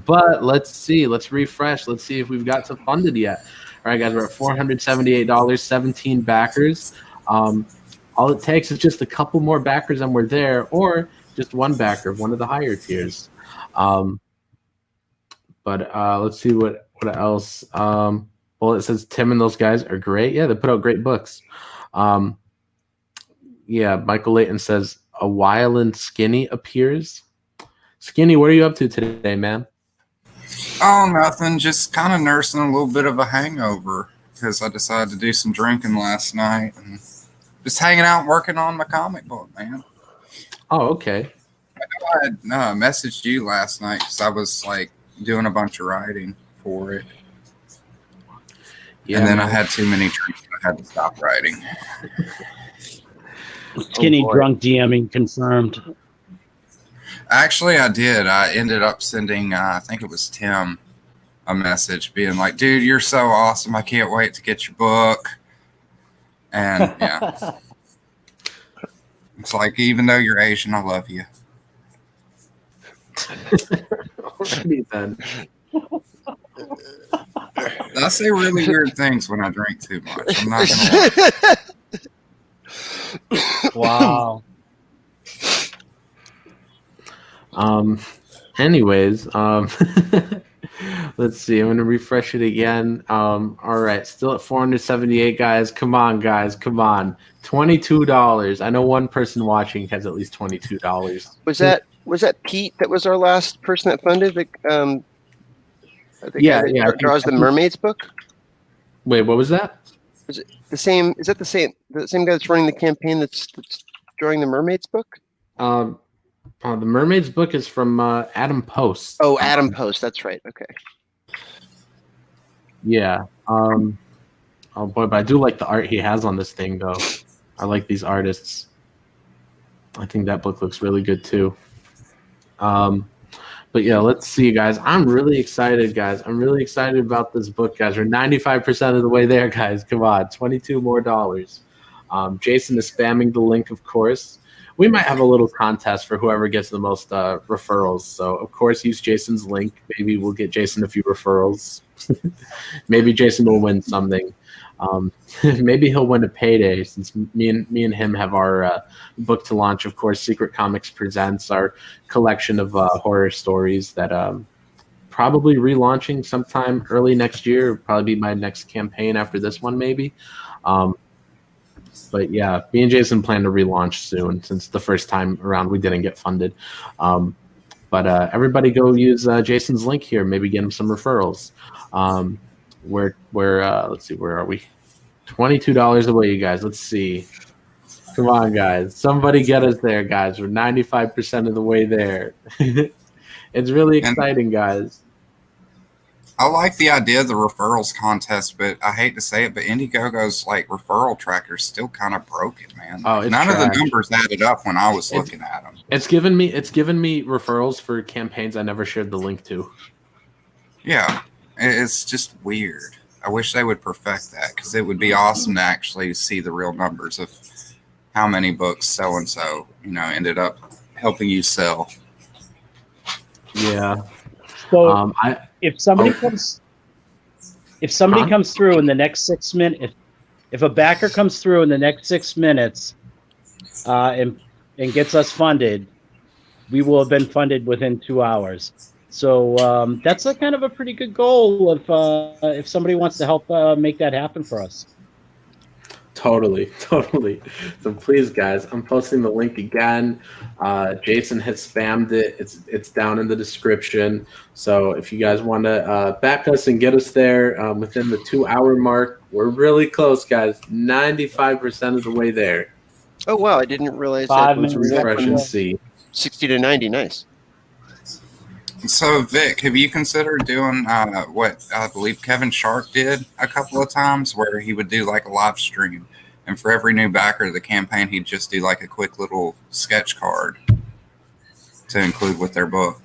But let's see. Let's refresh. Let's see if we've got to funded yet. All right, guys, we're at $478, 17 backers. All it takes is just a couple more backers and we're there, or just one backer, one of the higher tiers. But let's see what else. Well, it says Tim and those guys are great. Yeah, they put out great books. Yeah, Michael Layton says a while and Skinny appears. Skinny, what are you up to today, man? Oh, nothing. Just kind of nursing a little bit of a hangover because I decided to do some drinking last night and just hanging out and working on my comic book, man. Oh, okay. I had messaged you last night because I was like doing a bunch of writing for it. Yeah, and then I had too many drinks. I had to stop writing. Skinny drunk DMing confirmed. Actually, I did. I ended up sending, I think it was Tim, a message being like, dude, you're so awesome. I can't wait to get your book. And yeah. It's like, even though you're Asian, I love you. Alrighty then. I say really weird things when I drink too much. I'm not gonna lie. Wow. Anyways, let's see. I'm gonna refresh it again. All right, still at 478, guys. Come on, guys. Come on. $22. I know one person watching has at least $22. Was that Pete that was our last person that funded the yeah, draws the Mermaids book? Wait, what was that? Is it the same? Is that the same guy that's running the campaign that's drawing the Mermaids book? The Mermaids book is from Adam Post. Oh, Adam Post. That's right. Okay. Yeah. Oh boy, but I do like the art he has on this thing, though. I like these artists. I think that book looks really good too. But yeah, let's see, guys. I'm really excited, guys. I'm really excited about this book, guys. We're 95% of the way there, guys. Come on, $22 more. Jason is spamming the link, of course. We might have a little contest for whoever gets the most referrals. So, of course, use Jason's link. Maybe we'll get Jason a few referrals. Maybe Jason will win something. Maybe he'll win a payday, since me and him have our book to launch. Of course, Secret Comics presents our collection of horror stories that probably relaunching sometime early next year. Probably be my next campaign after this one, maybe. But yeah, me and Jason plan to relaunch soon, since the first time around we didn't get funded. But everybody go use Jason's link here. Maybe get him some referrals. Let's see, where are we? $22 away, you guys. Let's see. Come on, guys. Somebody get us there, guys. We're 95% of the way there. It's really exciting, guys. I like the idea of the referrals contest, but I hate to say it, but Indiegogo's like referral tracker is still kind of broken, man. Oh, it's none trash. of the numbers added up when I was looking at them. It's given me referrals for campaigns I never shared the link to. Yeah, it's just weird. I wish they would perfect that, because it would be awesome to actually see the real numbers of how many books so and so ended up helping you sell. Yeah. So if somebody comes through in the next 6 minutes, if a backer comes through in the next 6 minutes, and gets us funded, we will have been funded within 2 hours. So that's a kind of a pretty good goal if somebody wants to help make that happen for us. Totally. So please, guys, I'm posting the link again. Jason has spammed it. It's down in the description. So if you guys want to back us and get us there within the 2 hour mark, we're really close, guys. 95% of the way there. Oh wow, I didn't realize 5 that. minutes. Refresh and see. 60 to 90, nice. So, Vic, have you considered doing what I believe Kevin Sharp did a couple of times, where he would do like a live stream, and for every new backer of the campaign, he'd just do like a quick little sketch card to include with their book?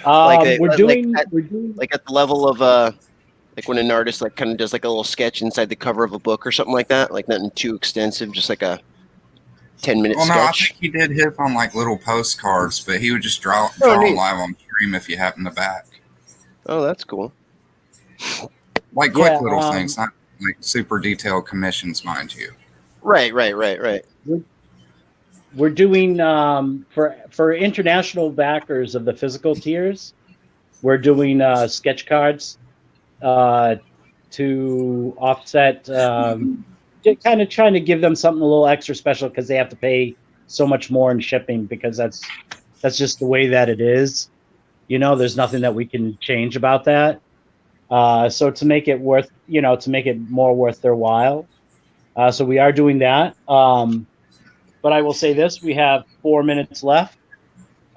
We're doing at the level of like when an artist like kind of does like a little sketch inside the cover of a book or something like that, like nothing too extensive, just like a 10-minute Well, no, I sketch. think he did his on like little postcards, but he would just draw them live on stream if you happen to back. Oh, that's cool. Like quick little things, not like super detailed commissions, mind you. Right. We're doing for international backers of the physical tiers, we're doing sketch cards to offset. Kind of trying to give them something a little extra special, because they have to pay so much more in shipping, because that's just the way that it is. There's nothing that we can change about that. So to make it more worth their while. So we are doing that. But I will say this, we have 4 minutes left.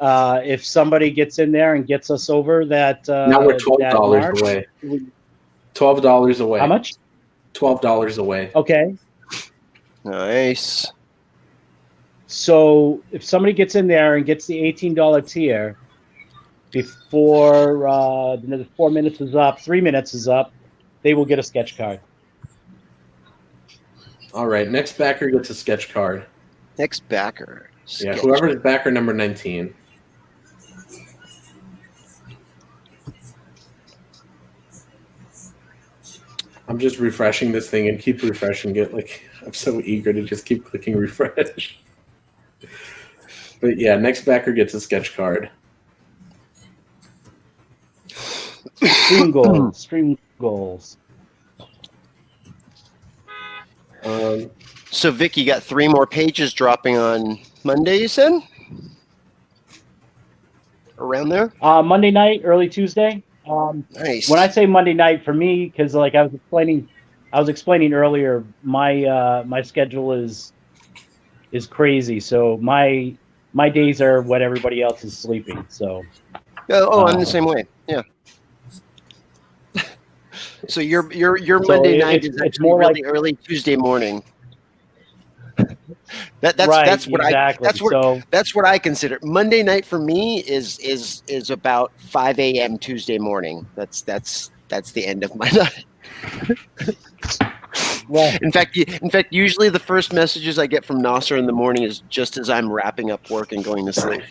If somebody gets in there and gets us over that, now we're $12 away. $12 away. How much? $12 away. Okay. Nice. So if somebody gets in there and gets the $18 tier before the 4 minutes is up, 3 minutes is up, they will get a sketch card. All right. Next backer gets a sketch card. Next backer. Yeah, whoever's backer number 19. I'm just refreshing this thing and keep refreshing it. Like, I'm so eager to just keep clicking refresh. But yeah, next backer gets a sketch card. Stream goals. So, Vic, you got 3 more pages dropping on Monday, you said? Around there? Monday night, early Tuesday. Nice. When I say Monday night, for me, because like I was explaining earlier, my schedule is crazy. So my days are when everybody else is sleeping. So. I'm the same way. Yeah. So your Monday night is actually more really like early Tuesday morning. That's what I consider Monday night for me is about 5 a.m. Tuesday morning. That's the end of my night. Well, In fact, usually the first messages I get from Nasser in the morning is just as I'm wrapping up work and going to sleep.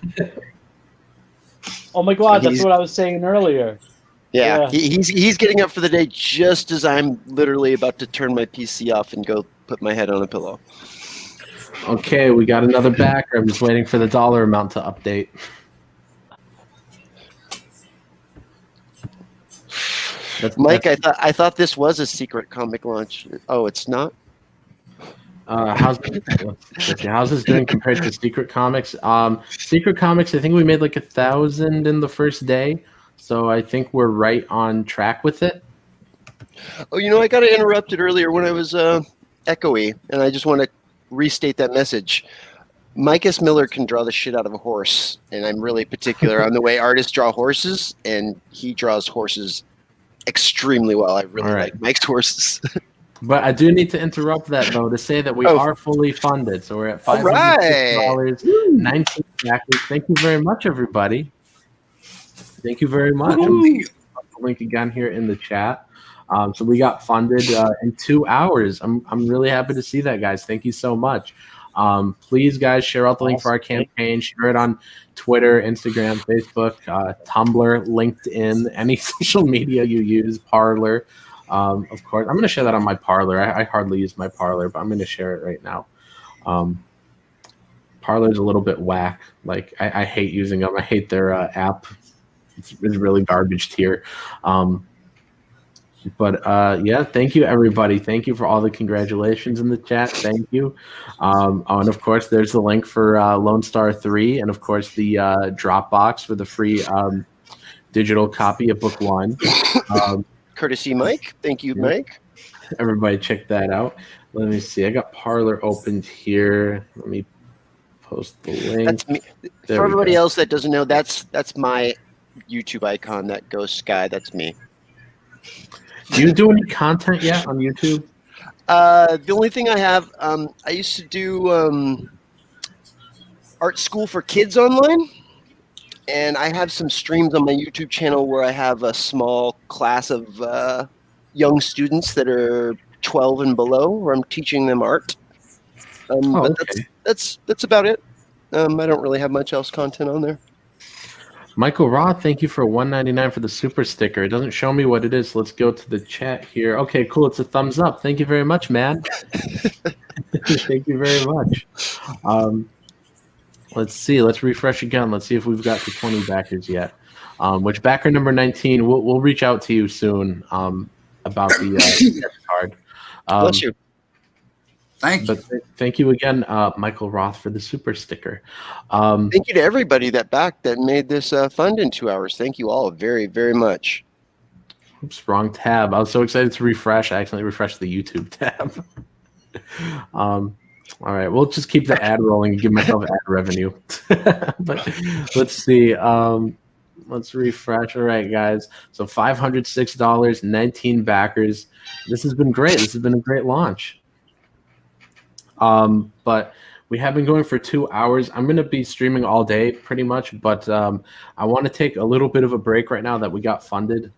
oh my God, that's He's- what I was saying earlier. Yeah, Yeah. he's getting up for the day just as I'm literally about to turn my PC off and go put my head on a pillow. Okay, we got another backer. I'm just waiting for the dollar amount to update. Mike, I thought this was a secret comic launch. Oh, it's not? How's this doing compared to Secret Comics? Secret Comics, I think we made like 1,000 in the first day, so I think we're right on track with it. Oh, I got interrupted earlier when I was echoey, and I just want to restate that message. Mike S. Miller can draw the shit out of a horse, and I'm really particular on the way artists draw horses, and he draws horses extremely well. I really like Mike's horses. But I do need to interrupt that, though, to say that we are fully funded. So we're at $506, 19 backers. Thank you very much, everybody. Thank you very much. I'm going to put the link again here in the chat. So we got funded in 2 hours. I'm really happy to see that, guys. Thank you so much. Please, guys, share out the link for our campaign. Share it on Twitter, Instagram, Facebook, Tumblr, LinkedIn, any social media you use, Parler. Of course, I'm going to share that on my Parler. I hardly use my Parler, but I'm going to share it right now. Parler is a little bit whack. Like, I hate using them. I hate their app. It's really garbage tier. But yeah, thank you, everybody. Thank you for all the congratulations in the chat. Thank you. And of course, there's the link for Lone Star 3, and of course the Dropbox for the free digital copy of Book 1. Courtesy Mike. Thank you, Mike. Everybody check that out. Let me see. I got Parler opened here. Let me post the link. That's me. For everybody else that doesn't know, that's my YouTube icon, that ghost guy. That's me. Do you do any content yet on YouTube? The only thing I have, I used to do art school for kids online, and I have some streams on my YouTube channel where I have a small class of young students that are 12 and below, where I'm teaching them art. But that's about it. I don't really have much else content on there. Michael Roth, thank you for $1.99 for the super sticker. It doesn't show me what it is. So let's go to the chat here. Okay, cool. It's a thumbs up. Thank you very much, man. Thank you very much. Let's see. Let's refresh again. Let's see if we've got the 20 backers yet. Which backer number 19, we'll reach out to you soon about the gift card. Bless you. Thank you again, Michael Roth, for the super sticker. Thank you to everybody that made this fund in 2 hours. Thank you all very, very much. Oops, wrong tab. I was so excited to refresh. I accidentally refreshed the YouTube tab. All right, we'll just keep the ad rolling and give myself ad revenue. But let's see. Let's refresh. All right, guys. So $506, 19 backers. This has been great. This has been a great launch. But we have been going for 2 hours. I'm going to be streaming all day pretty much, but I want to take a little bit of a break right now that we got funded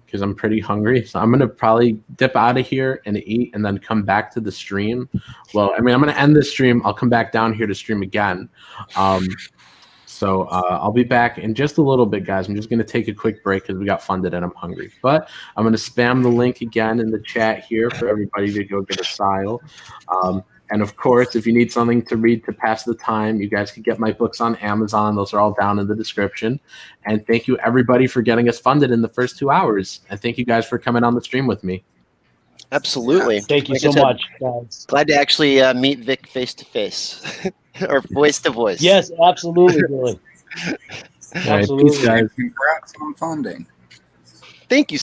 because I'm pretty hungry. So I'm going to probably dip out of here and eat and then come back to the stream. Well, I mean, I'm going to end this stream. I'll come back down here to stream again. So I'll be back in just a little bit, guys. I'm just going to take a quick break because we got funded and I'm hungry. But I'm going to spam the link again in the chat here for everybody to go get Asyl. And, of course, if you need something to read to pass the time, you guys can get my books on Amazon. Those are all down in the description. And thank you, everybody, for getting us funded in the first 2 hours. And thank you guys for coming on the stream with me. Absolutely. Thank you so much, guys. Glad to actually meet Vic face-to-face or voice-to-voice. Yes, absolutely, Billy. All right, peace, guys. Congrats on funding. Thank you